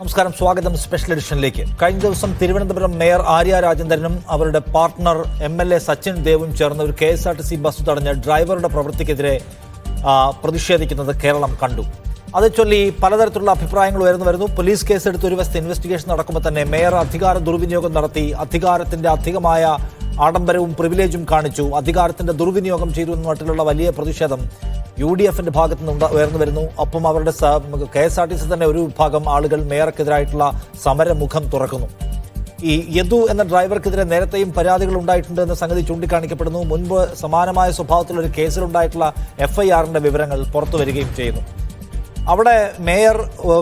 നമസ്കാരം, സ്വാഗതം സ്പെഷ്യൽ എഡിഷനിലേക്ക്. കഴിഞ്ഞ ദിവസം തിരുവനന്തപുരം മേയർ ആര്യ രാജേന്ദ്രനും അവരുടെ പാർട്ട്ണർ MLA സച്ചിൻ ദേവും ചേർന്ന് ഒരു KSRTC ബസ് തടഞ്ഞ് ഡ്രൈവറുടെ പ്രവൃത്തിക്കെതിരെ പ്രതിഷേധിക്കുന്നത് കേരളം കണ്ടു. അതേ ചൊല്ലി പലതരത്തിലുള്ള അഭിപ്രായങ്ങൾ ഉയർന്നു വരുന്നു. പോലീസ് കേസെടുത്ത് ഒരു വശത്ത് ഇൻവെസ്റ്റിഗേഷൻ നടക്കുമ്പോൾ തന്നെ മേയർ അധികാര ദുർവിനിയോഗം നടത്തി, അധികാരത്തിന്റെ അധികമായ ആഡംബരവും പ്രിവിലേജും കാണിച്ചു, അധികാരത്തിന്റെ ദുർവിനിയോഗം ചെയ്തു എന്ന മട്ടിലുള്ള വലിയ പ്രതിഷേധം UDFന്റെ ഭാഗത്തു നിന്ന് ഉയർന്നു വരുന്നു. ഒപ്പം അവരുടെ KSRTC തന്നെ ഒരു വിഭാഗം ആളുകൾ മേയർക്കെതിരായിട്ടുള്ള സമരമുഖം തുറക്കുന്നു. ഈ യദു എന്ന ഡ്രൈവർക്കെതിരെ നേരത്തെയും പരാതികൾ ഉണ്ടായിട്ടുണ്ട് എന്ന സംഗതി ചൂണ്ടിക്കാണിക്കപ്പെടുന്നു. മുൻപ് സമാനമായ സ്വഭാവത്തിലൊരു കേസിലുണ്ടായിട്ടുള്ള FIRന്റെ വിവരങ്ങൾ പുറത്തു വരികയും ചെയ്യുന്നു. അവിടെ മേയർ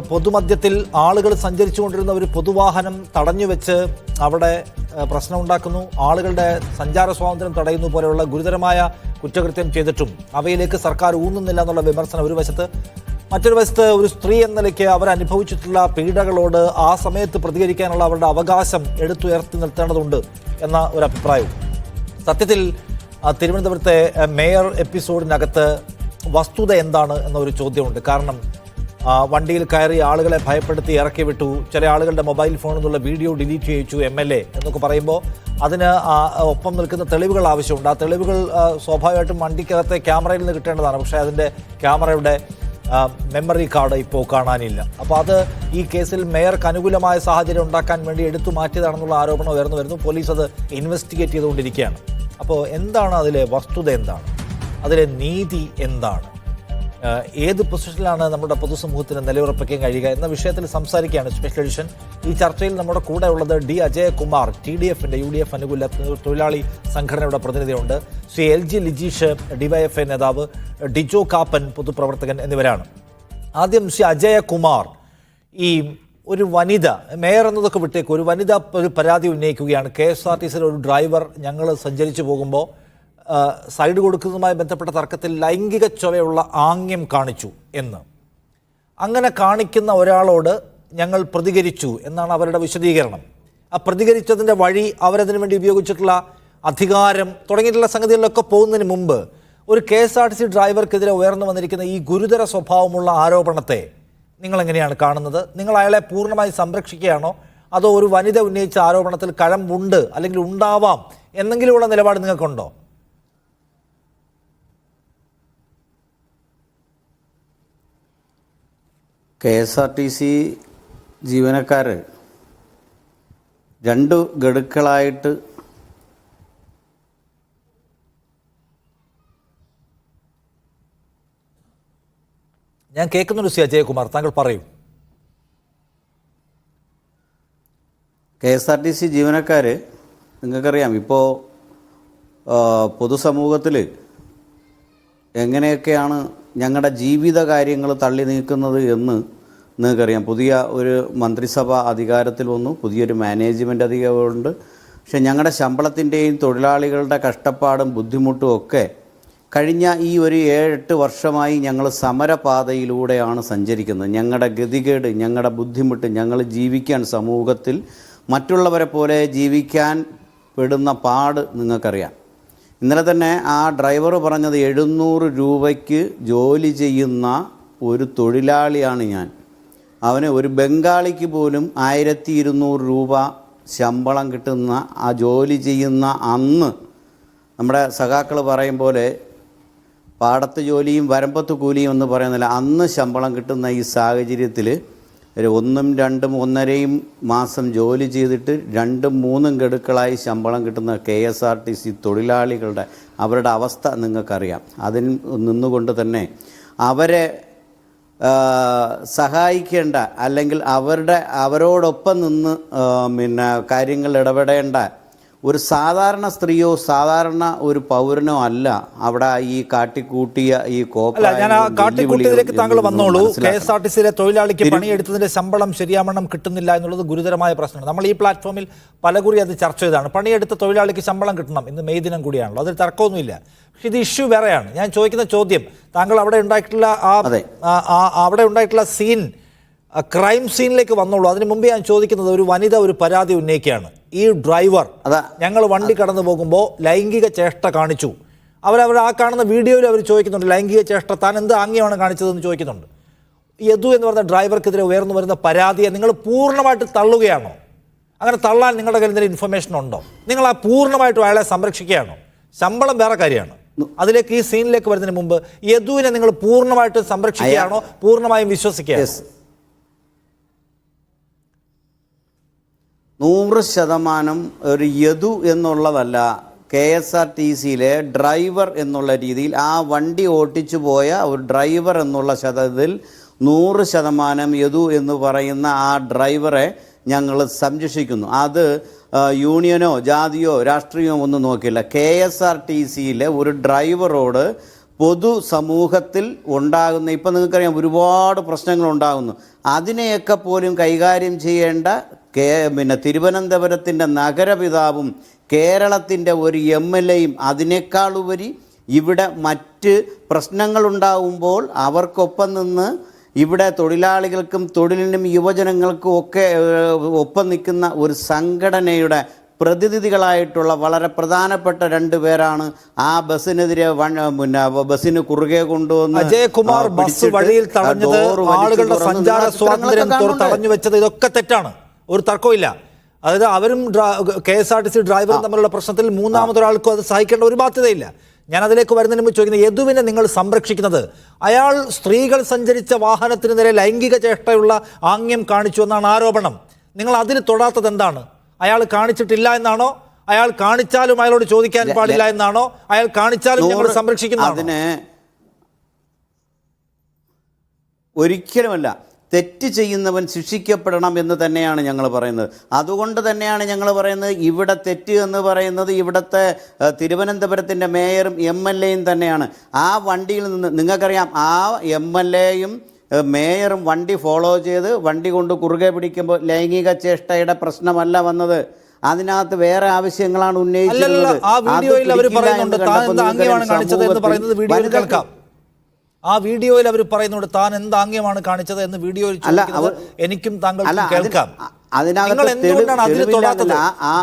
പൊതുമധ്യത്തിൽ ആളുകൾ സഞ്ചരിച്ചുകൊണ്ടിരുന്ന ഒരു പൊതുവാഹനം തടഞ്ഞുവെച്ച് അവിടെ പ്രശ്നമുണ്ടാക്കുന്നു, ആളുകളുടെ സഞ്ചാര സ്വാതന്ത്ര്യം തടയുന്നു പോലെയുള്ള ഗുരുതരമായ കുറ്റകൃത്യം ചെയ്തിട്ടും അവയിലേക്ക് സർക്കാർ ഊന്നുന്നില്ല എന്നുള്ള വിമർശനം ഒരു വശത്ത്. മറ്റൊരു വശത്ത് ഒരു സ്ത്രീ എന്ന നിലയ്ക്ക് അവരനുഭവിച്ചിട്ടുള്ള പീഡകളോട് ആ സമയത്ത് പ്രതികരിക്കാനുള്ള അവരുടെ അവകാശം എടുത്തുയർത്തി നിർത്തേണ്ടതുണ്ട് എന്ന ഒരു അഭിപ്രായവും. സത്യത്തിൽ തിരുവനന്തപുരത്തെ മേയർ എപ്പിസോഡിനകത്ത് വസ്തുത എന്താണ് എന്നൊരു ചോദ്യമുണ്ട്. കാരണം വണ്ടിയിൽ കയറി ആളുകളെ ഭയപ്പെടുത്തി ഇറക്കി വിട്ടു, ചില ആളുകളുടെ മൊബൈൽ ഫോണിൽ നിന്നുള്ള വീഡിയോ ഡിലീറ്റ് ചെയ്യിച്ചു MLA എന്നൊക്കെ പറയുമ്പോൾ അതിന് ഒപ്പം നിൽക്കുന്ന തെളിവുകൾ ആവശ്യമുണ്ട്. ആ തെളിവുകൾ സ്വാഭാവികമായിട്ടും വണ്ടിക്കകത്തെ ക്യാമറയിൽ നിന്ന് കിട്ടേണ്ടതാണ്. പക്ഷേ അതിൻ്റെ ക്യാമറയുടെ മെമ്മറി കാർഡ് ഇപ്പോൾ കാണാനില്ല. അപ്പോൾ അത് ഈ കേസിൽ മേയർക്ക് അനുകൂലമായ സാഹചര്യം ഉണ്ടാക്കാൻ വേണ്ടി എടുത്തു മാറ്റിയതാണെന്നുള്ള ആരോപണം ഉയർന്നു വരുന്നു. പോലീസ് അത് ഇൻവെസ്റ്റിഗേറ്റ് ചെയ്തുകൊണ്ടിരിക്കുകയാണ്. അപ്പോൾ എന്താണ് അതിലെ വസ്തുത, എന്താണ് അതിലെ നീതി, എന്താണ്, ഏത് പൊസിഷനിലാണ് നമ്മുടെ പൊതുസമൂഹത്തിന് നിലയുറപ്പിക്കാൻ കഴിയുക എന്ന വിഷയത്തിൽ സംസാരിക്കുകയാണ് സ്പെഷ്യൽ എഡിഷൻ. ഈ ചർച്ചയിൽ നമ്മുടെ കൂടെ ഉള്ളത് D. അജയകുമാർ, TDFന്റെ UDF അനുകൂല തൊഴിലാളി സംഘടനയുടെ പ്രതിനിധിയുണ്ട്. ശ്രീ LG ലിജീഷ്, DYFI നേതാവ്, ഡിജോ കാപ്പൻ, പൊതുപ്രവർത്തകൻ എന്നിവരാണ്. ആദ്യം ശ്രീ അജയകുമാർ, ഈ ഒരു വനിത, മേയർ എന്നതൊക്കെ വിട്ടേക്ക്, ഒരു വനിത ഒരു പരാതി ഉന്നയിക്കുകയാണ്. KSRTCയിലെ ഒരു ഡ്രൈവർ ഞങ്ങൾ സഞ്ചരിച്ചു പോകുമ്പോൾ സൈഡ് കൊടുക്കുന്നതുമായി ബന്ധപ്പെട്ട തർക്കത്തിൽ ലൈംഗിക ചൊവ്വയുള്ള ആംഗ്യം കാണിച്ചു എന്ന്. അങ്ങനെ കാണിക്കുന്ന ഒരാളോട് ഞങ്ങൾ പ്രതികരിച്ചു എന്നാണ് അവരുടെ വിശദീകരണം. ആ പ്രതികരിച്ചതിൻ്റെ വഴി, അവരതിനു വേണ്ടി ഉപയോഗിച്ചിട്ടുള്ള അധികാരം തുടങ്ങിയിട്ടുള്ള സംഗതികളിലൊക്കെ പോകുന്നതിന് മുമ്പ് ഒരു KSRTC ഡ്രൈവർക്കെതിരെ ഉയർന്നു വന്നിരിക്കുന്ന ഈ ഗുരുതര സ്വഭാവമുള്ള ആരോപണത്തെ നിങ്ങളെങ്ങനെയാണ് കാണുന്നത്? നിങ്ങൾ അയാളെ പൂർണ്ണമായി സംരക്ഷിക്കുകയാണോ, അതോ ഒരു വനിത ഉന്നയിച്ച ആരോപണത്തിൽ കഴമ്പുണ്ട് അല്ലെങ്കിൽ ഉണ്ടാവാം എന്നെങ്കിലുമുള്ള നിലപാട് നിങ്ങൾക്കുണ്ടോ? KSRTC ജീവനക്കാർ രണ്ട് ഗഡുക്കളായിട്ട് ഞാൻ കേൾക്കുന്നുണ്ട്. ശ്രീ അജയകുമാർ, താങ്കൾ പറയൂ. KSRTC ജീവനക്കാർ, നിങ്ങൾക്കറിയാം, ഇപ്പോൾ പൊതുസമൂഹത്തിൽ എങ്ങനെയൊക്കെയാണ് ഞങ്ങളുടെ ജീവിത കാര്യങ്ങൾ തള്ളി നീക്കുന്നത് എന്ന് നിങ്ങൾക്കറിയാം. പുതിയ ഒരു മന്ത്രിസഭ അധികാരത്തിൽ വന്നു, പുതിയൊരു മാനേജ്മെൻറ്റ് അധികാരമുണ്ട്. പക്ഷെ ഞങ്ങളുടെ ശമ്പളത്തിൻ്റെയും തൊഴിലാളികളുടെ കഷ്ടപ്പാടും ബുദ്ധിമുട്ടും ഒക്കെ കഴിഞ്ഞ ഈ ഒരു 7-8 വർഷമായി ഞങ്ങൾ സമരപാതയിലൂടെയാണ് സഞ്ചരിക്കുന്നത്. ഞങ്ങളുടെ ഗതികേട്, ഞങ്ങളുടെ ബുദ്ധിമുട്ട്, ഞങ്ങൾ ജീവിക്കാൻ സമൂഹത്തിൽ മറ്റുള്ളവരെ പോലെ ജീവിക്കാൻ പെടുന്ന പാട് നിങ്ങൾക്കറിയാം. ഇന്നലെ തന്നെ ആ ഡ്രൈവർ പറഞ്ഞത് 700 രൂപയ്ക്ക് ജോലി ചെയ്യുന്ന ഒരു തൊഴിലാളിയാണ് ഞാൻ. അവന് ഒരു ബംഗാളിക്ക് പോലും 1200 രൂപ ശമ്പളം കിട്ടുന്ന ആ ജോലി ചെയ്യുന്ന അന്ന്, നമ്മുടെ സഖാക്കൾ പറയും പോലെ പാടത്ത് ജോലിയും വരമ്പത്ത് കൂലിയും എന്ന് പറയുന്നില്ല, അന്ന് ശമ്പളം കിട്ടുന്ന ഈ സാഹചര്യത്തിൽ 1, 2, 1.5 മാസം ജോലി ചെയ്തിട്ട് 2, 3 ഗഡുക്കളായി ശമ്പളം കിട്ടുന്ന KSRTC തൊഴിലാളികളുടെ അവരുടെ അവസ്ഥ നിങ്ങൾക്കറിയാം. അതിൽ നിന്നുകൊണ്ട് തന്നെ അവരെ സഹായിക്കേണ്ട, അല്ലെങ്കിൽ അവരോടൊപ്പം നിന്ന് കാര്യങ്ങൾ ഇടപെടേണ്ട ഒരു സാധാരണ സ്ത്രീയോ സാധാരണ ഒരു പൗരനോ അല്ല അവിടെ ഈ കാട്ടിക്കൂട്ടിയ ഈ കാട്ടിക്കൂട്ടിയതിലേക്ക് താങ്കൾ വന്നോളൂ. KSRTCയിലെ തൊഴിലാളിക്ക് പണിയെടുത്തതിന്റെ ശമ്പളം ശരിയാവണ്ണം കിട്ടുന്നില്ല എന്നുള്ളത് ഗുരുതരമായ പ്രശ്നമാണ്. നമ്മൾ ഈ പ്ലാറ്റ്ഫോമിൽ പലകുറി അത് ചർച്ച ചെയ്തതാണ്. പണിയെടുത്ത തൊഴിലാളിക്ക് ശമ്പളം കിട്ടണം, ഇന്ന് മെയ് ദിനം കൂടിയാണല്ലോ, അതിൽ തർക്കമൊന്നുമില്ല. പക്ഷെ ഇത് ഇഷ്യൂ വേറെയാണ്. ഞാൻ ചോദിക്കുന്ന ചോദ്യം, താങ്കൾ അവിടെ ഉണ്ടായിട്ടുള്ള സീൻ, ക്രൈം സീനിലേക്ക് വന്നോളൂ. അതിന് മുമ്പേ ഞാൻ ചോദിക്കുന്നത്, ഒരു വനിത ഒരു പരാതി ഉന്നയിക്കുകയാണ്. ഈ ഡ്രൈവർ ഞങ്ങൾ വണ്ടി കടന്നു പോകുമ്പോൾ ലൈംഗിക ചേഷ്ട കാണിച്ചു. അവർ ആ കാണുന്ന വീഡിയോയിൽ അവർ ചോദിക്കുന്നുണ്ട്, ലൈംഗിക ചേഷ്ട താൻ എന്ത് ആംഗ്യമാണ് കാണിച്ചതെന്ന് ചോദിക്കുന്നുണ്ട്. യദു എന്ന് പറഞ്ഞ ഡ്രൈവർക്കെതിരെ ഉയർന്നു വരുന്ന പരാതിയെ നിങ്ങൾ പൂർണ്ണമായിട്ട് തള്ളുകയാണോ? അങ്ങനെ തള്ളാൻ നിങ്ങളുടെ കയ്യിൽ എന്തെങ്കിലും ഇൻഫർമേഷൻ ഉണ്ടോ? നിങ്ങൾ ആ പൂർണ്ണമായിട്ടും അയാളെ സംരക്ഷിക്കുകയാണോ? ശമ്പളം വേറെ കാര്യമാണ്. അതിലേക്ക് ഈ സീനിലേക്ക് വരുന്നതിന് മുമ്പ് യദുവിനെ നിങ്ങൾ പൂർണ്ണമായിട്ട് സംരക്ഷിക്കുകയാണോ, പൂർണ്ണമായും വിശ്വസിക്കുകയാണോ? 100% ഒരു യദു എന്നുള്ളതല്ല, KSRTCയിലെ ഡ്രൈവർ എന്നുള്ള രീതിയിൽ ആ വണ്ടി ഓട്ടിച്ചു പോയ ഒരു ഡ്രൈവർ എന്നുള്ള ശതത്തിൽ 100% യദു എന്ന് പറയുന്ന ആ ഡ്രൈവറെ ഞങ്ങൾ സംരക്ഷിക്കുന്നു. അത് യൂണിയനോ ജാതിയോ രാഷ്ട്രീയമോ ഒന്നും നോക്കില്ല. KSRTCയിലെ ഒരു ഡ്രൈവറോട് പൊതുസമൂഹത്തിൽ ഉണ്ടാകുന്ന, ഇപ്പം നിങ്ങൾക്കറിയാം, ഒരുപാട് പ്രശ്നങ്ങൾ ഉണ്ടാകുന്നു. അതിനെയൊക്കെ പോലും കൈകാര്യം ചെയ്യേണ്ട തിരുവനന്തപുരത്തിൻ്റെ നഗരപിതാവും കേരളത്തിൻ്റെ ഒരു MLAയും അതിനേക്കാളുപരി ഇവിടെ മറ്റ് പ്രശ്നങ്ങളുണ്ടാകുമ്പോൾ അവർക്കൊപ്പം നിന്ന് ഇവിടെ തൊഴിലാളികൾക്കും തൊഴിലിനും യുവജനങ്ങൾക്കും ഒക്കെ ഒപ്പം നിൽക്കുന്ന ഒരു സംഘടനയുടെ പ്രതിനിധികളായിട്ടുള്ള വളരെ പ്രധാനപ്പെട്ട 2 പേരാണ് ആ ബസ്സിനെതിരെ ബസ്സിന് കുറുകെ കൊണ്ടുവന്ന് അജയകുമാർ ബസ് വഴിയിൽ തടഞ്ഞത്, ആളുകളുടെ സഞ്ചാര സ്വാതന്ത്ര്യം തടഞ്ഞു വെച്ചത്, ഇതൊക്കെ തെറ്റാണ്, ഒരു തർക്കമില്ല. അതായത് അവരും KSRTC ഡ്രൈവറും തമ്മിലുള്ള പ്രശ്നത്തിൽ മൂന്നാമതൊരാൾക്കും അത് സഹിക്കേണ്ട ഒരു ബാധ്യതയില്ല. ഞാൻ അതിലേക്ക് വരുന്നതിന് മുമ്പ് ചോദിക്കുന്നത്, യദുവിനെ നിങ്ങൾ സംരക്ഷിക്കുന്നത് അയാൾ സ്ത്രീകൾ സഞ്ചരിച്ച വാഹനത്തിന് നേരെ ലൈംഗിക ചേഷ്ടയുള്ള ആംഗ്യം കാണിച്ചു എന്നാണ് ആരോപണം. നിങ്ങൾ അതിൽ തൊടാത്തത് എന്താണ്? അയാൾ കാണിച്ചിട്ടില്ല എന്നാണോ? അയാൾ കാണിച്ചാലും അയാളോട് ചോദിക്കാൻ പാടില്ല എന്നാണോ? അയാൾ കാണിച്ചാലും ഞങ്ങൾ സംരക്ഷിക്കുന്നതാണോ? അതിന് ഒരിക്കലുമല്ല. തെറ്റ് ചെയ്യുന്നവൻ ശിക്ഷിക്കപ്പെടണം എന്ന് തന്നെയാണ് ഞങ്ങൾ പറയുന്നത്. അതുകൊണ്ട് തന്നെയാണ് ഞങ്ങൾ പറയുന്നത് ഇവിടെ തെറ്റ് എന്ന് പറയുന്നത് ഇവിടുത്തെ തിരുവനന്തപുരത്തിൻ്റെ മേയറും MLAയും തന്നെയാണ്. ആ വണ്ടിയിൽ നിന്ന് നിങ്ങൾക്കറിയാം, ആ MLAയും മേയറും വണ്ടി ഫോളോ ചെയ്ത് വണ്ടി കൊണ്ട് കുറുകെ പിടിക്കുമ്പോൾ ലൈംഗിക ചേഷ്ടയുടെ പ്രശ്നമല്ല വന്നത്, അതിനകത്ത് വേറെ ആവശ്യങ്ങളാണ് ഉന്നയിച്ചിട്ടുള്ളത്. ആ വീഡിയോയിൽ അവർ പറയുന്നുണ്ട് താൻ എന്ത് ആംഗ്യമാണ് കാണിച്ചത് എന്ന് പറയുന്നത് വീഡിയോയിൽ കേൾക്കാം. ആ വീഡിയോയിൽ അവർ പറയുന്നുണ്ട് താൻ എന്ത് ആംഗ്യമാണ് കാണിച്ചത് എന്ന് വീഡിയോയിൽ എനിക്കും താങ്കൾക്കും കേൾക്കാം. നിങ്ങൾ എന്തുകൊണ്ടാണ് അതിൽ തൊടാത്തത്?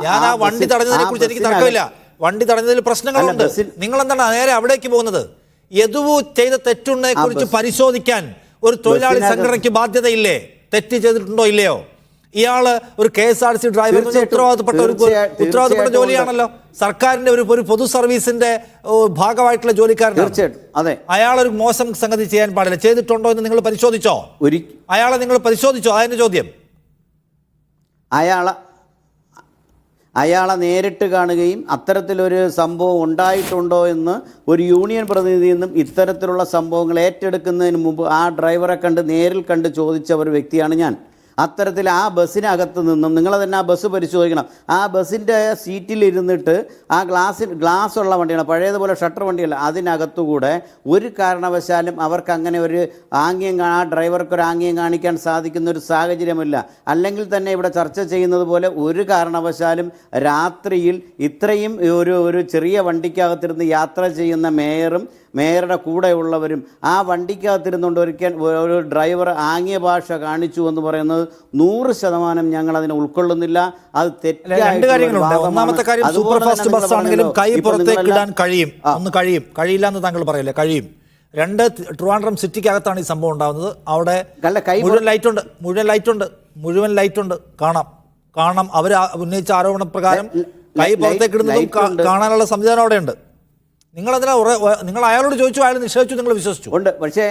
ഞാൻ ആ വണ്ടി തടഞ്ഞതിനെ കുറിച്ച് എനിക്ക് തർക്കമില്ല, വണ്ടി തടഞ്ഞതിൽ പ്രശ്നങ്ങളുണ്ട്. നിങ്ങൾ എന്താണ് നേരെ അവിടേക്ക് പോകുന്നത്? യദു ചെയ്ത തെറ്റിനെ കുറിച്ച് പരിശോധിക്കാൻ ഒരു തൊഴിലാളി സംഘടനയ്ക്ക് ബാധ്യതയില്ലേ? തെറ്റ് ചെയ്തിട്ടുണ്ടോ ഇല്ലയോ? ഇയാള് ഒരു KSRTC ഡ്രൈവറിന് ഉത്തരവാദിത്തപ്പെട്ട ജോലിയാണല്ലോ, സർക്കാരിന്റെ ഒരു പൊതു സർവീസിന്റെ ഭാഗമായിട്ടുള്ള ജോലിക്കാരനാണ്. അയാളൊരു മോശം സംഗതി ചെയ്യാൻ പാടില്ല. ചെയ്തിട്ടുണ്ടോ എന്ന് നിങ്ങൾ പരിശോധിച്ചോ? അയാളെ നിങ്ങൾ പരിശോധിച്ചോ? അതിന്റെ ചോദ്യം. അയാളെ നേരിട്ട് കാണുകയും അത്തരത്തിലൊരു സംഭവം ഉണ്ടായിട്ടുണ്ടോ എന്ന് ഒരു യൂണിയൻ പ്രതിനിധിയിൽ നിന്നും ഇത്തരത്തിലുള്ള സംഭവങ്ങൾ ഏറ്റെടുക്കുന്നതിന് മുമ്പ് ആ ഡ്രൈവറെ കണ്ട് നേരിൽ കണ്ട് ചോദിച്ച ഒരു വ്യക്തിയാണ് ഞാൻ. അത്തരത്തിൽ ആ ബസ്സിനകത്ത് നിന്നും നിങ്ങൾ തന്നെ ആ ബസ് പരിശോധിക്കണം. ആ ബസ്സിൻ്റെ സീറ്റിലിരുന്നിട്ട് ആ ഗ്ലാസ് ഉള്ള വണ്ടിയാണ്, പഴയതുപോലെ ഷട്ടർ വണ്ടിയല്ല, അതിനകത്തുകൂടെ ഒരു കാരണവശാലും അവർക്ക് അങ്ങനെ ഒരു ആംഗ്യം ആ ഡ്രൈവർക്കൊരു ആംഗ്യം കാണിക്കാൻ സാധിക്കുന്ന ഒരു സാഹചര്യമില്ല. അല്ലെങ്കിൽ തന്നെ ഇവിടെ ചർച്ച ചെയ്യുന്നത് പോലെ ഒരു കാരണവശാലും രാത്രിയിൽ ഇത്രയും ഒരു ചെറിയ വണ്ടിക്കകത്തിരുന്ന് യാത്ര ചെയ്യുന്ന മേയറുടെ കൂടെയുള്ളവരും ആ വണ്ടിക്കകത്തിരുന്നുകൊണ്ട് ഒരു ഡ്രൈവർ ആംഗ്യ ഭാഷ കാണിച്ചു എന്ന് പറയുന്നത് 100% ഞങ്ങൾ അതിനെ ഉൾക്കൊള്ളുന്നില്ല. അത് രണ്ട് കാര്യങ്ങളുണ്ട്. ഒന്നാമത്തെ കാര്യം, സൂപ്പർ ഫാസ്റ്റ് ബസ് ആണെങ്കിലും കൈ പുറത്തേക്ക് ഇടാൻ കഴിയില്ല എന്ന് താങ്കൾ പറയല്ലേ? കഴിയും. 2, ട്രിവാൻഡ്രം സിറ്റിക്കകത്താണ് ഈ സംഭവം ഉണ്ടാകുന്നത്. അവിടെ മുഴുവൻ ലൈറ്റ് ഉണ്ട്, കാണാം. അവർ ഉന്നയിച്ച ആരോപണ പ്രകാരം കൈ പുറത്തേക്ക് ഇടുന്നതും കാണാനുള്ള സംവിധാനം അവിടെ ഉണ്ട്. നിങ്ങൾ അയാളോട് ചോദിച്ചു, അയാൾ നിഷേധിച്ചു, നിങ്ങൾ വിശ്വസിച്ചു? ഉണ്ട്, പക്ഷേ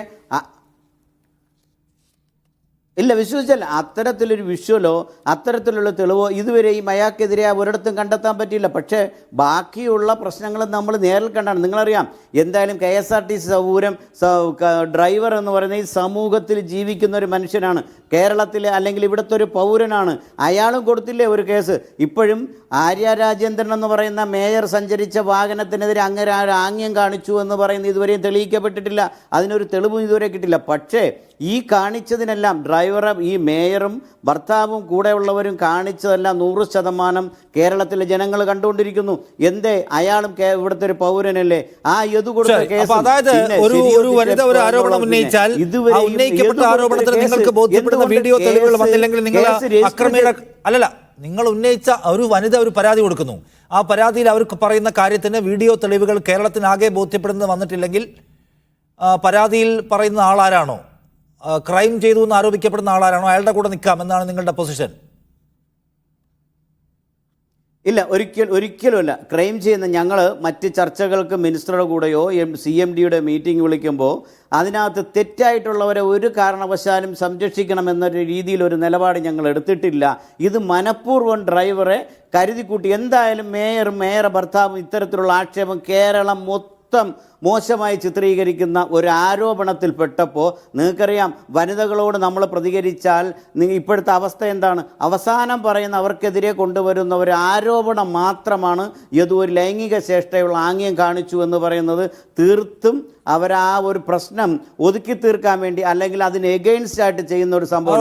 ഇല്ല, വിശ്വസിച്ചല്ല. അത്തരത്തിലൊരു വിഷ്വലോ അത്തരത്തിലുള്ള തെളിവോ ഇതുവരെയും അയാൾക്കെതിരെ ഒരിടത്തും കണ്ടെത്താൻ പറ്റിയില്ല. പക്ഷേ ബാക്കിയുള്ള പ്രശ്നങ്ങൾ നമ്മൾ നേരിൽ കണ്ടാണ്. നിങ്ങളറിയാം, എന്തായാലും KSRTC ഡ്രൈവർ എന്ന് പറയുന്ന ഈ സമൂഹത്തിൽ ജീവിക്കുന്ന ഒരു മനുഷ്യനാണ്, കേരളത്തിലെ അല്ലെങ്കിൽ ഇവിടുത്തെ ഒരു പൗരനാണ്. അയാളും കൊടുത്തില്ലേ ഒരു കേസ്? ഇപ്പോഴും ആര്യ രാജേന്ദ്രൻ എന്ന് പറയുന്ന മേയർ സഞ്ചരിച്ച വാഹനത്തിനെതിരെ അങ്ങനെ ആംഗ്യം കാണിച്ചു എന്ന് പറയുന്നത് ഇതുവരെയും തെളിയിക്കപ്പെട്ടിട്ടില്ല. അതിനൊരു തെളിവും ഇതുവരെ കിട്ടില്ല. പക്ഷേ ഈ കാണിച്ചതിനെല്ലാം ഡ്രൈവറും ഈ മേയറും ഭർത്താവും കൂടെയുള്ളവരും കാണിച്ചതെല്ലാം 100% കേരളത്തിലെ ജനങ്ങൾ കണ്ടുകൊണ്ടിരിക്കുന്നു. എന്തേ, അയാളും ഇവിടുത്തെ ഒരു പൗരനല്ലേ? ആ യദു കൊടുത്ത കേസ്, അതായത് ഒരു വനിത ഒരു ആരോപണം ഉന്നയിച്ചാൽ ഉന്നയിക്കപ്പെട്ട ആരോപണത്തിന് നിങ്ങൾക്ക് ബോധ്യപ്പെടുന്ന വീഡിയോ തെളിവുകൾ വന്നില്ലെങ്കിൽ നിങ്ങൾ അല്ലല്ല, നിങ്ങൾ ഉന്നയിച്ച ഒരു വനിത ഒരു പരാതി കൊടുക്കുന്നു. ആ പരാതിയിൽ അവർക്ക് പറയുന്ന കാര്യത്തിന് വീഡിയോ തെളിവുകൾ കേരളത്തിനാകെ ബോധ്യപ്പെടുന്നത് വന്നിട്ടില്ലെങ്കിൽ പരാതിയിൽ പറയുന്ന ആളാരാണോ ക്രൈം ചെയ്തു എന്ന് ആരോപിക്കപ്പെടുന്ന ആളാരാണോ അയാളുടെ കൂടെ നിൽക്കാം എന്നാണ് നിങ്ങളുടെ പൊസിഷൻ? ഇല്ല, ഒരിക്കലുമല്ല. ക്രൈം ചെയ്യുന്ന ഞങ്ങൾ മറ്റ് ചർച്ചകൾക്ക് മിനിസ്റ്ററുടെ കൂടെയോ CMDയുടെ മീറ്റിംഗ് വിളിക്കുമ്പോൾ അതിനകത്ത് തെറ്റായിട്ടുള്ളവരെ ഒരു കാരണവശാലും സംരക്ഷിക്കണമെന്നൊരു രീതിയിലൊരു നിലപാട് ഞങ്ങൾ എടുത്തിട്ടില്ല. ഇത് മനഃപൂർവ്വം ഡ്രൈവറെ കരുതിക്കൂട്ടി. എന്തായാലും മേയർ ഭർത്താവും ഇത്തരത്തിലുള്ള ആക്ഷേപം കേരളം മൊത്തം മോശമായി ചിത്രീകരിക്കുന്ന ഒരു ആരോപണത്തിൽ പെട്ടപ്പോൾ നിങ്ങൾക്കറിയാം, വനിതകളോട് നമ്മൾ പ്രതികരിച്ചാൽ ഇപ്പോഴത്തെ അവസ്ഥ എന്താണ്? അവസാനം പറയുന്ന അവർക്കെതിരെ കൊണ്ടുവരുന്ന ഒരു ആരോപണം മാത്രമാണ് ഒരു ലൈംഗിക ചേഷ്ടയുള്ള ആംഗ്യം കാണിച്ചു എന്ന് പറയുന്നത്. തീർത്തും അവരാ ഒരു പ്രശ്നം ഒതുക്കി തീർക്കാൻ വേണ്ടി അല്ലെങ്കിൽ അതിന് എഗെയിൻസ്റ്റ് ആയിട്ട് ചെയ്യുന്ന ഒരു സംഭവം.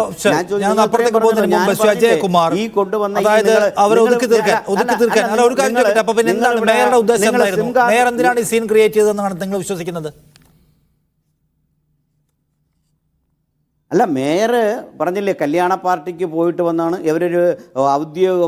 ഈ കൊണ്ടുവന്ന നിങ്ങൾ വിശ്വസിക്കുന്നത്? അല്ല, മേയർ പറഞ്ഞില്ലേ കല്യാണ പാർട്ടിക്ക് പോയിട്ട് വന്നാണ്. ഇവരൊരു ഔദ്യോഗിക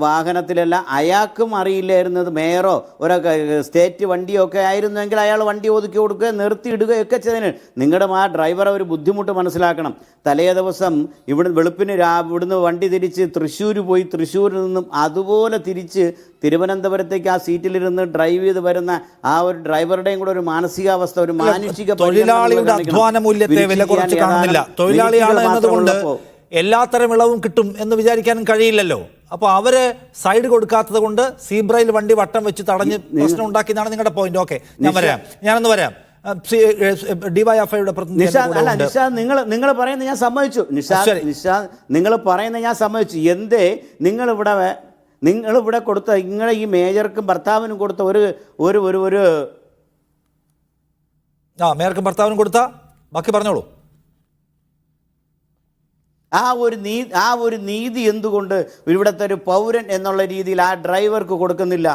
വാഹനത്തിലല്ല. അയാൾക്കും അറിയില്ലായിരുന്നത് മേയറോ ഒരു സ്റ്റേറ്റ് വണ്ടിയോ ഒക്കെ ആയിരുന്നെങ്കിൽ അയാൾ വണ്ടി ഒതുക്കി കൊടുക്കുക, നിർത്തിയിടുകയൊക്കെ ചെയ്തതിന്. നിങ്ങളുടെ ആ ഡ്രൈവറെ ഒരു ബുദ്ധിമുട്ട് മനസ്സിലാക്കണം. തലേ ദിവസം ഇവിടുന്ന് വണ്ടി തിരിച്ച് തൃശ്ശൂർ പോയി, തൃശ്ശൂരിൽ നിന്നും അതുപോലെ തിരിച്ച് തിരുവനന്തപുരത്തേക്ക് ആ സീറ്റിലിരുന്ന് ഡ്രൈവ് ചെയ്ത് വരുന്ന ആ ഒരു ഡ്രൈവറുടെയും കൂടെ ഒരു മാനസികാവസ്ഥ, ഒരു മാനുഷിക തൊഴിലാളിയുടെ അധ്വാന മൂല്യത്തെ വില കുറച്ച് കാണുന്നില്ല. തൊഴിലാളിയാണ് എന്നതുകൊണ്ട് എല്ലാത്തരം ഇളവും കിട്ടും എന്ന് വിചാരിക്കാനും കഴിയില്ലല്ലോ. അപ്പോൾ അവര് സൈഡ് കൊടുക്കാത്തത് കൊണ്ട് സീബ്രയിൽ വണ്ടി വട്ടം വെച്ച് തടഞ്ഞ് പ്രശ്നം ഉണ്ടാക്കിയതാണ് നിങ്ങളുടെ പോയിന്റ്. ഓക്കെ, ഞാനൊന്ന് വരാം. ഡിവൈഎഫ്ഐയുടെ നിങ്ങൾ പറയുന്നത് ഞാൻ സമ്മതിച്ചു. നിങ്ങൾ പറയുന്നത് ഞാൻ സമ്മതിച്ചു. എന്തേ നിങ്ങളിവിടെ കൊടുത്ത നിങ്ങളെ ഈ മേയർക്കും ഭർത്താവിനും കൊടുത്ത ഒരു മേയർക്കും ഭർത്താവിനും കൊടുത്ത ബാക്കി പറഞ്ഞോളൂ. ആ ഒരു നീതി എന്തുകൊണ്ട് ഇവിടുത്തെ ഒരു പൗരൻ എന്നുള്ള രീതിയിൽ ആ ഡ്രൈവർക്ക് കൊടുക്കുന്നില്ല?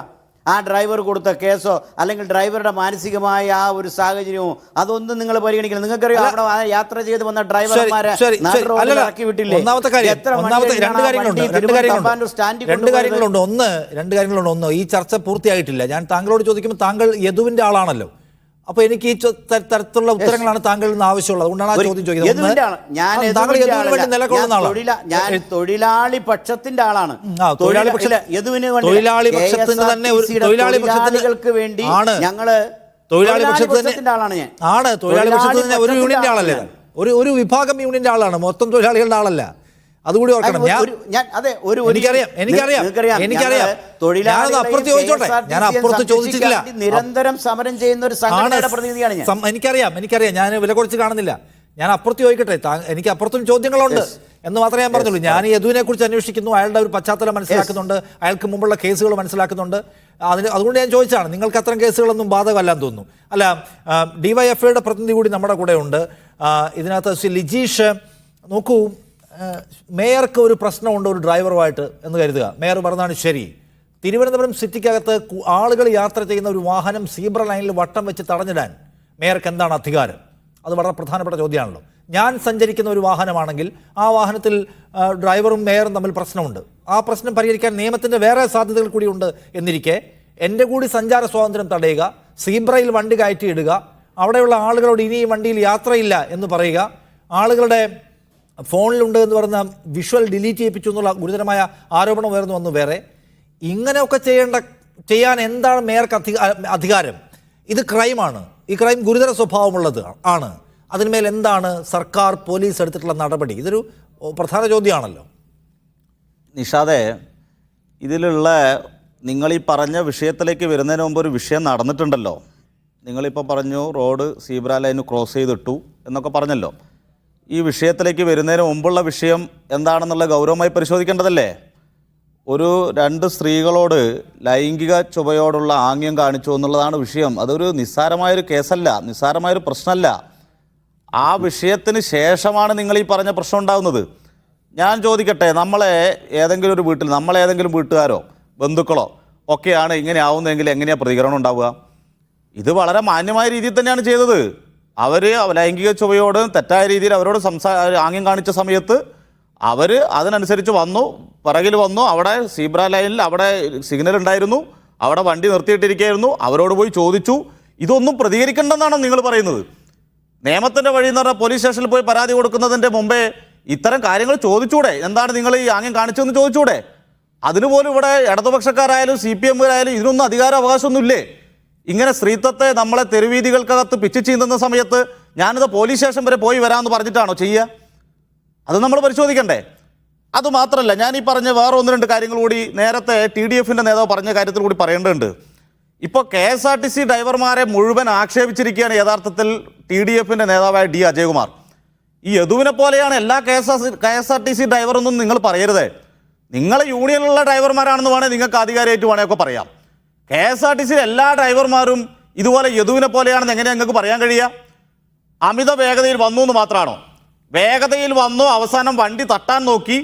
ആ ഡ്രൈവർ കൊടുത്ത കേസോ അല്ലെങ്കിൽ ഡ്രൈവറുടെ മാനസികമായ ആ ഒരു സാഹചര്യമോ അതൊന്നും നിങ്ങൾ പരിഗണിക്കണം. നിങ്ങൾക്കറിയാം, അവിടെ യാത്ര ചെയ്ത് വന്ന ഡ്രൈവർമാരെ ഇറക്കി വിട്ടില്ലേ? രണ്ട് കാര്യങ്ങളുണ്ട്. ഒന്ന്, ഈ ചർച്ച പൂർത്തിയായിട്ടില്ല. ഞാൻ താങ്കളോട് ചോദിക്കുമ്പോൾ താങ്കൾ യദുവിന്റെ ആളാണല്ലോ. അപ്പൊ എനിക്ക് ഈ തരത്തിലുള്ള ഉത്തരങ്ങളാണ് താങ്കളിൽ നിന്ന് ആവശ്യമുള്ളത്. അതുകൊണ്ടാണ് ആ ചോദ്യം ചോദിക്കുന്നത്. ഞാൻ തൊഴിലാളി പക്ഷത്തിന്റെ ആളാണ്. തൊഴിലാളികൾക്ക് വേണ്ടി തൊഴിലാളി പക്ഷത്തിന്റെ ആളാണ് ഞാൻ. തൊഴിലാളി പക്ഷത്തിന് ഒരു യൂണിയന്റെ ആളല്ലേ? ഒരു വിഭാഗം യൂണിയന്റെ ആളാണ്, മൊത്തം തൊഴിലാളികളുടെ ആളല്ല. അതുകൂടി ഓർക്കണം. നിരന്തരം സമരം ചെയ്യുന്ന ഒരു സംഘടനയുടെ പ്രതിനിധിയാണ് ഞാൻ. എനിക്കറിയാം. ഞാൻ വില കുറച്ച് കാണുന്നില്ല. ഞാൻ അപ്പുറത്ത് ചോദിക്കട്ടെ, എനിക്ക് അപ്പുറത്തും ചോദ്യങ്ങളുണ്ട് എന്ന് മാത്രമേ ഞാൻ പറഞ്ഞുള്ളൂ. ഞാൻ യദുവിനെ കുറിച്ച് അന്വേഷിക്കുന്നു, അയാളുടെ ഒരു പശ്ചാത്തലം മനസ്സിലാക്കുന്നുണ്ട്, അയാൾക്ക് മുമ്പുള്ള കേസുകൾ മനസ്സിലാക്കുന്നുണ്ട്. അതുകൊണ്ട് ഞാൻ ചോദിച്ചതാണ്. നിങ്ങൾക്ക് അത്തരം കേസുകളൊന്നും ബാധകമല്ലാന്ന് തോന്നുന്നു. അല്ല, ഡിവൈഎഫ്ഐയുടെ പ്രതിനിധി കൂടി നമ്മുടെ കൂടെ ഉണ്ട്. ഇതിനകത്ത് ശ്രീ ലിജീഷ്, നോക്കൂ, മേയർക്ക് ഒരു പ്രശ്നമുണ്ട് ഒരു ഡ്രൈവറുമായിട്ട് എന്ന് കരുതുക. മേയർ പറഞ്ഞതാണ് ശരി. തിരുവനന്തപുരം സിറ്റിക്കകത്ത് ആളുകൾ യാത്ര ചെയ്യുന്ന ഒരു വാഹനം സീബ്ര ലൈനിൽ വട്ടം വെച്ച് തടഞ്ഞിടാൻ മേയർക്ക് എന്താണ് അധികാരം? അത് വളരെ പ്രധാനപ്പെട്ട ചോദ്യമാണല്ലോ. ഞാൻ സഞ്ചരിക്കുന്ന ഒരു വാഹനമാണെങ്കിൽ ആ വാഹനത്തിൽ ഡ്രൈവറും മേയറും തമ്മിൽ പ്രശ്നമുണ്ട്. ആ പ്രശ്നം പരിഹരിക്കാൻ നിയമത്തിൻ്റെ വേറെ സാധ്യതകൾ കൂടിയുണ്ട് എന്നിരിക്കെ എൻ്റെ കൂടി സഞ്ചാര സ്വാതന്ത്ര്യം തടയുക, സീബ്രയിൽ വണ്ടി കയറ്റിയിടുക, അവിടെയുള്ള ആളുകളോട് ഇനി ഈ വണ്ടിയിൽ യാത്രയില്ല എന്ന് പറയുക, ആളുകളുടെ ഫോണിലുണ്ട് എന്ന് പറഞ്ഞ വിഷ്വൽ ഡിലീറ്റ് ചെയ്യിപ്പിച്ചു എന്നുള്ള ഗുരുതരമായ ആരോപണം ഉയർന്നു വന്നു. വേറെ ഇങ്ങനെയൊക്കെ ചെയ്യാൻ എന്താണ് മേയർക്ക് അധികാരം? ഇത് ക്രൈമാണ്. ഈ ക്രൈം ഗുരുതര സ്വഭാവമുള്ളത് ആണ്. അതിന്മേൽ എന്താണ് സർക്കാർ, പോലീസ് എടുത്തിട്ടുള്ള നടപടി? ഇതൊരു പ്രധാന ചോദ്യമാണല്ലോ. നിഷാദേ, ഇതിലുള്ള നിങ്ങളീ പറഞ്ഞ വിഷയത്തിലേക്ക് വരുന്നതിന് മുമ്പ് ഒരു വിഷയം നടന്നിട്ടുണ്ടല്ലോ. നിങ്ങളിപ്പോൾ പറഞ്ഞു റോഡ് സീബ്ര ലൈൻ ക്രോസ് ചെയ്തിട്ടു എന്നൊക്കെ പറഞ്ഞല്ലോ. ഈ വിഷയത്തിലേക്ക് വരുന്നതിന് മുമ്പുള്ള വിഷയം എന്താണെന്നുള്ള ഗൗരവമായി പരിശോധിക്കേണ്ടതല്ലേ? ഒരു 2 സ്ത്രീകളോട് ലൈംഗിക ചുവയോടുള്ള ആംഗ്യം കാണിച്ചു എന്നുള്ളതാണ് വിഷയം. അതൊരു നിസ്സാരമായൊരു കേസല്ല, നിസ്സാരമായൊരു പ്രശ്നമല്ല. ആ വിഷയത്തിന് ശേഷമാണ് നിങ്ങൾ ഈ പറഞ്ഞ പ്രശ്നം ഉണ്ടാകുന്നത്. ഞാൻ ചോദിക്കട്ടെ, നമ്മളേതെങ്കിലും വീട്ടുകാരോ ബന്ധുക്കളോ ഒക്കെയാണ് ഇങ്ങനെ ആവുന്നതെങ്കിൽ എങ്ങനെയാണ് പ്രതികരണം ഉണ്ടാവുക? ഇത് വളരെ മാന്യമായ രീതിയിൽ തന്നെയാണ് ചെയ്തത്. അവർ ലൈംഗിക ചുവയോട് തെറ്റായ രീതിയിൽ അവരോട് ആംഗ്യം കാണിച്ച സമയത്ത് അവർ അതിനനുസരിച്ച് വന്നു, പിറകിൽ വന്നു. അവിടെ സീബ്ര ലൈനിൽ അവിടെ സിഗ്നൽ ഉണ്ടായിരുന്നു, അവിടെ വണ്ടി നിർത്തിയിട്ടിരിക്കുകയായിരുന്നു. അവരോട് പോയി ചോദിച്ചു. ഇതൊന്നും പ്രതികരിക്കേണ്ടെന്നാണോ നിങ്ങൾ പറയുന്നത്? നിയമത്തിൻ്റെ വഴി എന്ന് പറഞ്ഞാൽ പോലീസ് സ്റ്റേഷനിൽ പോയി പരാതി കൊടുക്കുന്നതിൻ്റെ മുമ്പേ ഇത്തരം കാര്യങ്ങൾ ചോദിച്ചൂടെ? എന്താണ് നിങ്ങൾ ഈ ആംഗ്യം കാണിച്ചതെന്ന് ചോദിച്ചൂടെ? അതിനുപോലും ഇവിടെ ഇടതുപക്ഷക്കാരായാലും CPM-കാരായാലും ഇതിനൊന്നും അധികാര അവകാശമൊന്നുമില്ലേ? ഇങ്ങനെ സ്ത്രീത്വത്തെ നമ്മളെ തെരുവീതികൾക്കകത്ത് പിച്ചു ചീന്തുന്ന സമയത്ത് ഞാനിത് പോലീസ് സ്റ്റേഷൻ വരെ പോയി വരാമെന്ന് പറഞ്ഞിട്ടാണോ ചെയ്യുക? അത് നമ്മൾ പരിശോധിക്കണ്ടേ? അതുമാത്രമല്ല, ഞാൻ ഈ പറഞ്ഞ വേറെ ഒന്ന് രണ്ട് കാര്യങ്ങൾ കൂടി നേരത്തെ TDF-ൻ്റെ നേതാവ് പറഞ്ഞ കാര്യത്തിൽ കൂടി പറയേണ്ടതുണ്ട്. ഇപ്പോൾ KSRTC ഡ്രൈവർമാരെ മുഴുവൻ ആക്ഷേപിച്ചിരിക്കുകയാണ് യഥാർത്ഥത്തിൽ TDF-ൻ്റെ നേതാവായ D. അജയകുമാർ. ഈ യദുവിനെ പോലെയാണ് എല്ലാ KSRTC ഡ്രൈവറൊന്നും നിങ്ങൾ പറയരുതേ. നിങ്ങൾ യൂണിയനിലുള്ള ഡ്രൈവർമാരാണെന്ന് വേണേൽ നിങ്ങൾക്ക് ആധികാരികമായിട്ട് വേണമെങ്കിൽ പറയാം. KSRTC എല്ലാ ഡ്രൈവർമാരും ഇതുപോലെ യദുവിനെ പോലെയാണെന്ന് എങ്ങനെ നിങ്ങൾക്ക് പറയാൻ കഴിയുക? അമിത വേഗതയിൽ വന്നു എന്ന് മാത്രമാണോ? വേഗതയിൽ വന്നു, അവസാനം വണ്ടി തട്ടാൻ നോക്കി,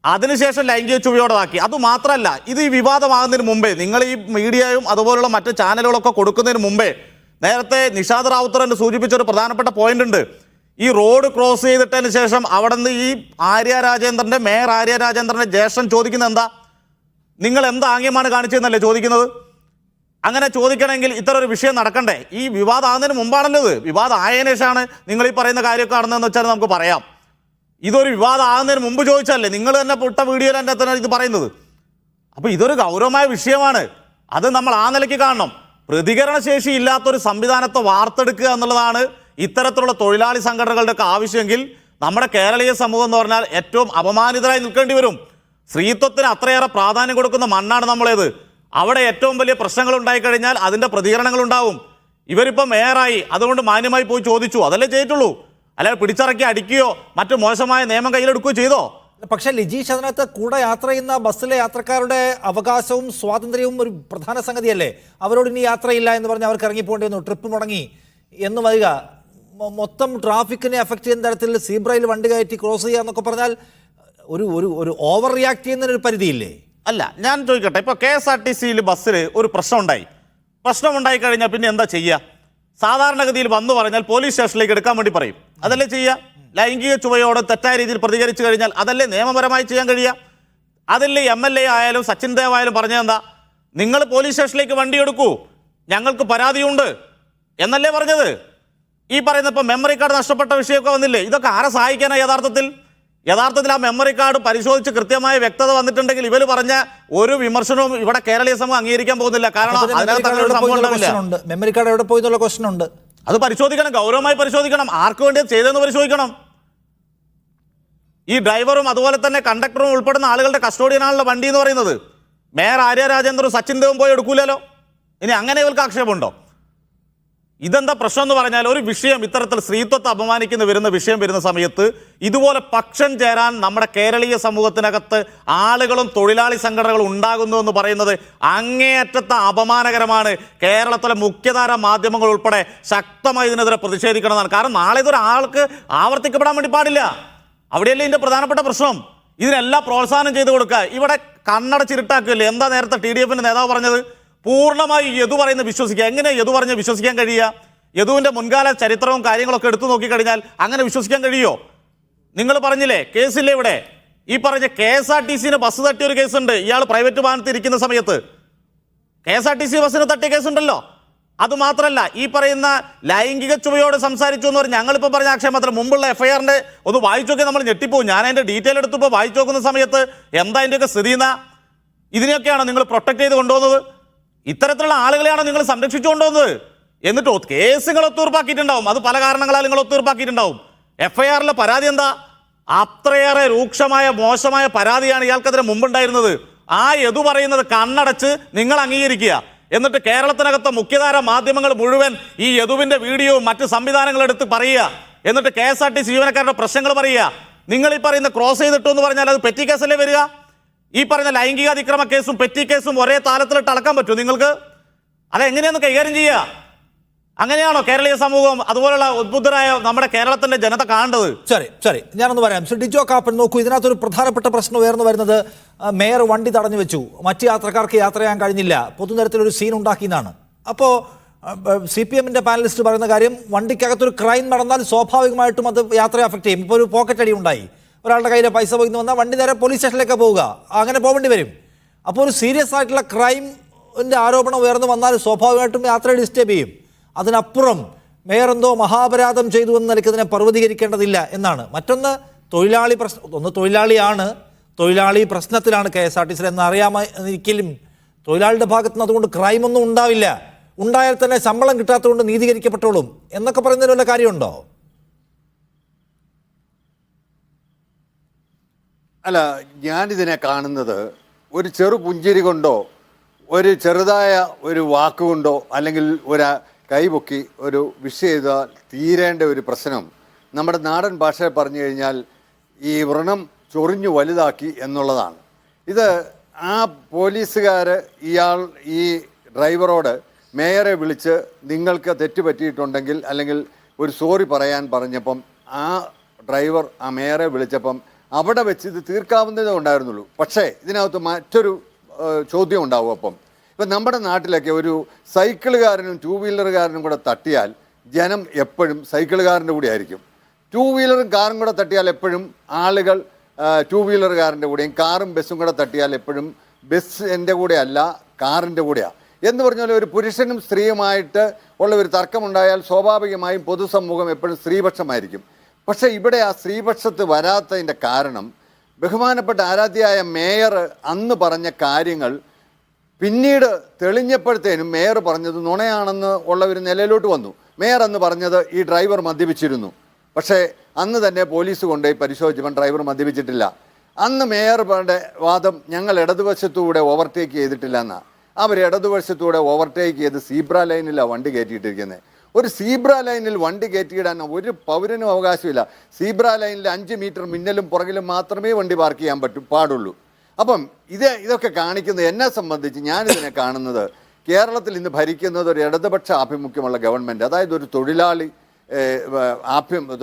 അതിനുശേഷം ലൈംഗിക ചുവയോടതാക്കി. അതുമാത്രമല്ല, ഇത് ഈ വിവാദമാകുന്നതിന് മുമ്പേ നിങ്ങൾ ഈ മീഡിയയും അതുപോലുള്ള മറ്റ് ചാനലുകളൊക്കെ കൊടുക്കുന്നതിന് മുമ്പേ നേരത്തെ നിഷാദ് റാവുത്തർ എന്ന് സൂചിപ്പിച്ചൊരു പ്രധാനപ്പെട്ട പോയിന്റ് ഉണ്ട്. ഈ റോഡ് ക്രോസ് ചെയ്തിട്ടതിന് ശേഷം അവിടെ നിന്ന് ഈ മേയർ ആര്യ രാജേന്ദ്രൻ്റെ ജ്യേഷ്ഠൻ ചോദിക്കുന്നത് എന്താ? നിങ്ങൾ എന്ത് ആംഗ്യമാണ് കാണിച്ചതെന്നല്ലേ ചോദിക്കുന്നത്? അങ്ങനെ ചോദിക്കണമെങ്കിൽ ഇത്ര ഒരു വിഷയം നടക്കണ്ടേ? ഈ വിവാദം ആകുന്നതിന് മുമ്പാണല്ലോ ഇത്. വിവാദം ആയതിനു ശേഷമാണ് നിങ്ങൾ ഈ പറയുന്ന കാര്യമൊക്കെ ആണെന്ന് വെച്ചാൽ നമുക്ക് പറയാം. ഇതൊരു വിവാദം ആകുന്നതിന് മുമ്പ് ചോദിച്ചല്ലേ? നിങ്ങൾ തന്നെ ഇട്ട വീഡിയോയിൽ എൻ്റെ തന്നെ ഇത് പറയുന്നത്. അപ്പോൾ ഇതൊരു ഗൗരവമായ വിഷയമാണ്. അത് നമ്മൾ ആ നിലയ്ക്ക് കാണണം. പ്രതികരണശേഷി ഇല്ലാത്തൊരു സംവിധാനത്തെ വാർത്തെടുക്കുക എന്നുള്ളതാണ് ഇത്തരത്തിലുള്ള തൊഴിലാളി സംഘടനകളുടെയൊക്കെ ആവശ്യമെങ്കിൽ നമ്മുടെ കേരളീയ സമൂഹം എന്ന് പറഞ്ഞാൽ ഏറ്റവും അപമാനിതരായി നിൽക്കേണ്ടി വരും. സ്ത്രീത്വത്തിന് അത്രയേറെ പ്രാധാന്യം കൊടുക്കുന്ന മണ്ണാണ് നമ്മളേത്. അവിടെ ഏറ്റവും വലിയ പ്രശ്നങ്ങൾ ഉണ്ടായിക്കഴിഞ്ഞാൽ അതിൻ്റെ പ്രതികരണങ്ങൾ ഉണ്ടാവും. ഇവരിപ്പോൾ മേയറായി, അതുകൊണ്ട് മാന്യമായി പോയി ചോദിച്ചു, അതല്ലേ ചെയ്തിട്ടുള്ളൂ. അല്ലാതെ പിടിച്ചിറക്കി അടിക്കുകയോ മറ്റു മോശമായ നിയമം കയ്യിലെടുക്കുകയോ ചെയ്തോ? പക്ഷേ ലിജീഷ്, അതിനകത്ത് കൂടെ യാത്ര ചെയ്യുന്ന ബസ്സിലെ യാത്രക്കാരുടെ അവകാശവും സ്വാതന്ത്ര്യവും ഒരു പ്രധാന സംഗതിയല്ലേ? അവരോട് ഇനി യാത്രയില്ല എന്ന് പറഞ്ഞ് അവർക്ക് ഇറങ്ങിപ്പോകേണ്ടി വന്നു, ട്രിപ്പ് മുടങ്ങി എന്ന് വരിക, മൊത്തം ട്രാഫിക്കിനെ അഫക്റ്റ് ചെയ്യുന്ന തരത്തിൽ സീബ്രയിൽ വണ്ടി കയറ്റി ക്രോസ് ചെയ്യുക എന്നൊക്കെ പറഞ്ഞാൽ ഒരു ഒരു ഒരു ഓവർ റിയാക്ട് ചെയ്യുന്നതിനൊരു പരിധിയില്ലേ? അല്ല, ഞാൻ ചോദിക്കട്ടെ, ഇപ്പോൾ KSRTC ബസ്സിൽ ഒരു പ്രശ്നമുണ്ടായി കഴിഞ്ഞാൽ പിന്നെ എന്താ ചെയ്യുക? സാധാരണഗതിയിൽ വന്നു പറഞ്ഞാൽ പോലീസ് സ്റ്റേഷനിലേക്ക് എടുക്കാൻ വേണ്ടി പറയും, അതല്ലേ ചെയ്യുക? ലൈംഗിക ചുവയോട് തെറ്റായ രീതിയിൽ പ്രതികരിച്ചു കഴിഞ്ഞാൽ അതല്ലേ നിയമപരമായി ചെയ്യാൻ കഴിയുക? അതല്ലേ MLA ആയാലും സച്ചിൻ ദേവ് ആയാലും പറഞ്ഞതെന്താ? നിങ്ങൾ പോലീസ് സ്റ്റേഷനിലേക്ക് വണ്ടി എടുക്കൂ, ഞങ്ങൾക്ക് പരാതിയുണ്ട് എന്നല്ലേ പറഞ്ഞത്? ഈ പറയുന്ന ഇപ്പോൾ മെമ്മറി കാർഡ് നഷ്ടപ്പെട്ട വിഷയമൊക്കെ വന്നില്ലേ? ഇതൊക്കെ ആരെ സഹായിക്കാനാണ് യഥാർത്ഥത്തിൽ ആ മെമ്മറി കാർഡ് പരിശോധിച്ച് കൃത്യമായ വ്യക്തത വന്നിട്ടുണ്ടെങ്കിൽ ഇവർ പറഞ്ഞ ഒരു വിമർശനവും ഇവിടെ കേരളീയ സമൂഹം അംഗീകരിക്കാൻ പോകുന്നില്ല. കാരണം മെമ്മറി കാർഡ് എവിടെ പോയി എന്നുള്ള ക്വസ്റ്റൻ ഉണ്ട്. അത് പരിശോധിക്കണം, ഗൗരവമായി പരിശോധിക്കണം. ആർക്ക് വേണ്ടി ചെയ്തെന്ന് പരിശോധിക്കണം. ഈ ഡ്രൈവറും അതുപോലെ തന്നെ കണ്ടക്ടറും ഉൾപ്പെടുന്ന ആളുകളുടെ കസ്റ്റോഡിയനാണല്ലോ വണ്ടി എന്ന് പറയുന്നത്. മേയർ ആര്യ രാജേന്ദ്രനും സച്ചിൻ ദേവും പോയി എടുക്കൂലല്ലോ. ഇനി അങ്ങനെ ഇവർക്ക് ആക്ഷേപമുണ്ടോ? ഇതെന്താ പ്രശ്നം എന്ന് പറഞ്ഞാൽ, ഒരു വിഷയം ഇത്തരത്തിൽ സ്ത്രീത്വത്തെ അപമാനിക്കുന്ന വിഷയം വരുന്ന സമയത്ത് ഇതുപോലെ പക്ഷം ചേരാൻ നമ്മുടെ കേരളീയ സമൂഹത്തിനകത്ത് ആളുകളും തൊഴിലാളി സംഘടനകളും ഉണ്ടാകുന്നു എന്ന് പറയുന്നത് അങ്ങേയറ്റത്തെ അപമാനകരമാണ്. കേരളത്തിലെ മുഖ്യധാര മാധ്യമങ്ങൾ ഉൾപ്പെടെ ശക്തമായി ഇതിനെതിരെ പ്രതിഷേധിക്കണമെന്നാണ്. കാരണം നാളെ ഇതൊരാൾക്ക് ആവർത്തിക്കപ്പെടാൻ വേണ്ടി പാടില്ല. അവിടെയല്ലേ ഇതിൻ്റെ പ്രധാനപ്പെട്ട പ്രശ്നം. ഇതിനെല്ലാം പ്രോത്സാഹനം ചെയ്ത് കൊടുക്കുക. ഇവിടെ കണ്ണടച്ചിരുട്ടാക്കില്ലേ? എന്താ നേരത്തെ TDF-ൻ്റെ നേതാവ് പറഞ്ഞത്? പൂർണ്ണമായി യദു പറയുന്നത് വിശ്വസിക്കുക. എങ്ങനെ യദു പറഞ്ഞ് വിശ്വസിക്കാൻ കഴിയുക? യദുവിൻ്റെ മുൻകാല ചരിത്രവും കാര്യങ്ങളൊക്കെ എടുത്തു നോക്കിക്കഴിഞ്ഞാൽ അങ്ങനെ വിശ്വസിക്കാൻ കഴിയുമോ? നിങ്ങൾ പറഞ്ഞില്ലേ കേസില്ലേ ഇവിടെ? ഈ പറഞ്ഞ KSRTC ബസ് തട്ടിയൊരു കേസുണ്ട്. ഇയാൾ പ്രൈവറ്റ് വാഹനത്തിൽ ഇരിക്കുന്ന സമയത്ത് KSRTC ബസ്സിന് തട്ടിയ കേസുണ്ടല്ലോ. അതുമാത്രമല്ല, ഈ പറയുന്ന ലൈംഗിക ചുവയോട് സംസാരിച്ചു എന്ന് പറഞ്ഞ് ഞങ്ങളിപ്പോൾ പറഞ്ഞ ആക്ഷേപത്തിൽ മുമ്പുള്ള FIR-ന്റെ ഒന്ന് വായിച്ചു നോക്കി നമ്മൾ ഞെട്ടിപ്പോവും. ഞാൻ അതിൻ്റെ ഡീറ്റെയിൽ എടുത്തപ്പോൾ വായിച്ചു നോക്കുന്ന സമയത്ത് എന്താ അതിൻ്റെയൊക്കെ സ്ഥിതി എന്നാ? ഇതിനെയൊക്കെയാണോ നിങ്ങൾ പ്രൊട്ടക്ട് ചെയ്ത് കൊണ്ടുപോകുന്നത്? ഇത്തരത്തിലുള്ള ആളുകളെയാണോ നിങ്ങൾ സംരക്ഷിച്ചു കൊണ്ടുപോകുന്നത്? എന്നിട്ട് കേസുകൾ ഒത്തീർപ്പാക്കിയിട്ടുണ്ടാവും. അത് പല കാരണങ്ങളാൽ നിങ്ങൾ ഒത്തീർപ്പാക്കിയിട്ടുണ്ടാവും. FIR-ലെ പരാതി എന്താ? അത്രയേറെ രൂക്ഷമായ മോശമായ പരാതിയാണ് ഇയാൾക്കെതിരെ മുമ്പുണ്ടായിരുന്നത്. ആ യദു പറയുന്നത് കണ്ണടച്ച് നിങ്ങൾ അംഗീകരിക്കുക. എന്നിട്ട് കേരളത്തിനകത്തെ മുഖ്യധാര മാധ്യമങ്ങൾ മുഴുവൻ ഈ യദുവിൻ്റെ വീഡിയോയും മറ്റ് സംവിധാനങ്ങളും എടുത്ത് പറയുക. എന്നിട്ട് KSRTC ജീവനക്കാരുടെ പ്രശ്നങ്ങൾ പറയുക. നിങ്ങൾ ഈ പറയുന്ന ക്രോസ് ചെയ്തിട്ടു എന്ന് പറഞ്ഞാൽ അത് പെറ്റി കേസല്ലേ വരിക? ഈ പറഞ്ഞ ലൈംഗിക അതിക്രമ കേസും പെറ്റി കേസും ഒരേ താലത്തിലിട്ട് അളക്കാൻ പറ്റുമോ നിങ്ങൾക്ക്? അതെങ്ങനെയൊന്ന് കൈകാര്യം ചെയ്യുക? അങ്ങനെയാണോ കേരളീയ സമൂഹം അതുപോലുള്ള ഉദ്ബുദ്ധരായ നമ്മുടെ കേരളത്തിന്റെ ജനത കാണേണ്ടത്? ശരി, ഞാനൊന്ന് പറയാം. ഡിജോ കാപ്പൻ, നോക്കൂ, ഇതിനകത്തൊരു പ്രധാനപ്പെട്ട പ്രശ്നം ഉയർന്നു വരുന്നത് മേയർ വണ്ടി തടഞ്ഞു വെച്ചു, മറ്റ് യാത്രക്കാർക്ക് യാത്ര ചെയ്യാൻ കഴിഞ്ഞില്ല, പൊതുനിരത്തിലൊരു സീൻ ഉണ്ടാക്കിയെന്നാണ്. അപ്പോൾ CPM-ന്റെ പാനലിസ്റ്റ് പറയുന്ന കാര്യം, വണ്ടിക്കകത്തൊരു ക്രൈം നടന്നാൽ സ്വാഭാവികമായിട്ടും അത് യാത്രയെ അഫക്റ്റ് ചെയ്യും. ഇപ്പോൾ ഒരു പോക്കറ്റ് അടി ഉണ്ടായി, ഒരാളുടെ കയ്യിൽ പൈസ പോയി വന്നാൽ വണ്ടി നേരെ പോലീസ് സ്റ്റേഷനിലേക്ക് പോവുക, അങ്ങനെ പോകേണ്ടി വരും. അപ്പോൾ ഒരു സീരിയസ് ആയിട്ടുള്ള ക്രൈമിൻ്റെ ആരോപണം ഉയർന്നു വന്നാൽ സ്വാഭാവികമായിട്ടും യാത്രയെ ഡിസ്റ്റർബ് ചെയ്യും. അതിനപ്പുറം മേയർ എന്തോ മഹാപരാധം ചെയ്തു എന്ന നിലയ്ക്ക് ഇതിനെ പർവ്വതീകരിക്കേണ്ടതില്ല എന്നാണ്. മറ്റൊന്ന് തൊഴിലാളി തൊഴിലാളിയാണ്, തൊഴിലാളി പ്രശ്നത്തിലാണ് KSRTC എന്ന് അറിയാമെങ്കിലും തൊഴിലാളിയുടെ ഭാഗത്ത് നിന്ന് അതുകൊണ്ട് ക്രൈമൊന്നും ഉണ്ടാവില്ല, ഉണ്ടായാൽ തന്നെ ശമ്പളം കിട്ടാത്തതുകൊണ്ട് നീതീകരിക്കപ്പെട്ടോളും എന്നൊക്കെ പറയുന്നതിന് വല്ല കാര്യമുണ്ടോ? അല്ല, ഞാനിതിനെ കാണുന്നത് ഒരു ചെറു പുഞ്ചിരി കൊണ്ടോ ഒരു ചെറുതായ ഒരു വാക്കുകൊണ്ടോ അല്ലെങ്കിൽ ഒരു കൈപൊക്കി ഒരു വിഷ് ചെയ്താൽ തീരേണ്ട ഒരു പ്രശ്നം നമ്മുടെ നാടൻ ഭാഷയിൽ പറഞ്ഞു കഴിഞ്ഞാൽ ഈ വ്രണം ചൊറിഞ്ഞു വലുതാക്കി എന്നുള്ളതാണ്. ഇത് ആ പോലീസുകാർ ഈ ഡ്രൈവറോട് മേയറെ വിളിച്ച് നിങ്ങൾക്ക് തെറ്റ് പറ്റിയിട്ടുണ്ടെങ്കിൽ അല്ലെങ്കിൽ ഒരു സോറി പറയാൻ പറഞ്ഞപ്പം ആ ഡ്രൈവർ ആ മേയറെ വിളിച്ചപ്പം അവിടെ വെച്ച് ഇത് തീർക്കാവുന്നതേ ഉണ്ടായിരുന്നുള്ളൂ. പക്ഷേ ഇതിനകത്ത് മറ്റൊരു ചോദ്യം ഉണ്ടാവും. ഇപ്പം നമ്മുടെ നാട്ടിലൊക്കെ ഒരു സൈക്കിളുകാരനും ടൂ വീലറുകാരനും കൂടെ തട്ടിയാൽ ജനം എപ്പോഴും സൈക്കിളുകാരൻ്റെ കൂടെ ആയിരിക്കും. ടൂ വീലറും കാറും കൂടെ തട്ടിയാൽ എപ്പോഴും ആളുകൾ ടൂ വീലറുകാരൻ്റെ കൂടെയും, കാറും ബസ്സും കൂടെ തട്ടിയാൽ എപ്പോഴും ബസ് എൻ്റെ കൂടെ അല്ല കാറിൻ്റെ കൂടെയാണ് എന്ന് പറഞ്ഞാൽ ഒരു പുരുഷനും സ്ത്രീയുമായിട്ട് ഉള്ള ഒരു തർക്കമുണ്ടായാൽ സ്വാഭാവികമായും പൊതുസമൂഹം എപ്പോഴും സ്ത്രീപക്ഷമായിരിക്കും. പക്ഷേ ഇവിടെ ആ സ്ത്രീപക്ഷത്ത് വരാത്തതിൻ്റെ കാരണം ബഹുമാനപ്പെട്ട ആരാധ്യയായ മേയർ അന്ന് പറഞ്ഞ കാര്യങ്ങൾ പിന്നീട് തെളിഞ്ഞപ്പോഴത്തേനും മേയർ പറഞ്ഞത് നുണയാണെന്ന് ഉള്ള ഒരു നിലയിലോട്ട് വന്നു. മേയർ അന്ന് പറഞ്ഞത് ഈ ഡ്രൈവർ മദ്യപിച്ചിരുന്നു. പക്ഷേ അന്ന് തന്നെ പോലീസ് കൊണ്ടുപോയി പരിശോധിച്ചപ്പോൾ ഡ്രൈവർ മദ്യപിച്ചിട്ടില്ല. അന്ന് മേയറുടെ വാദം ഞങ്ങൾ ഇടതുവശത്തൂടെ ഓവർടേക്ക് ചെയ്തിട്ടില്ല എന്നാണ്. അവർ ഇടതുവശത്തൂടെ ഓവർടേക്ക് ചെയ്ത് സീബ്ര ലൈനിലാണ് വണ്ടി കയറ്റിയിട്ടിരിക്കുന്നത്. ഒരു സീബ്ര ലൈനിൽ വണ്ടി കയറ്റിയിടാൻ ഒരു പൗരനും അവകാശമില്ല. സീബ്ര ലൈനിൽ 5 മീറ്റർ മുന്നിലും പുറകിലും മാത്രമേ വണ്ടി പാർക്ക് ചെയ്യാൻ പാടുള്ളൂ. അപ്പം ഇതൊക്കെ കാണിക്കുന്നത് എന്നെ സംബന്ധിച്ച് ഞാനിതിനെ കാണുന്നത് കേരളത്തിൽ ഇന്ന് ഭരിക്കുന്നത് ഒരു ഇടതുപക്ഷ ആഭിമുഖ്യമുള്ള ഗവൺമെൻറ്, അതായത് ഒരു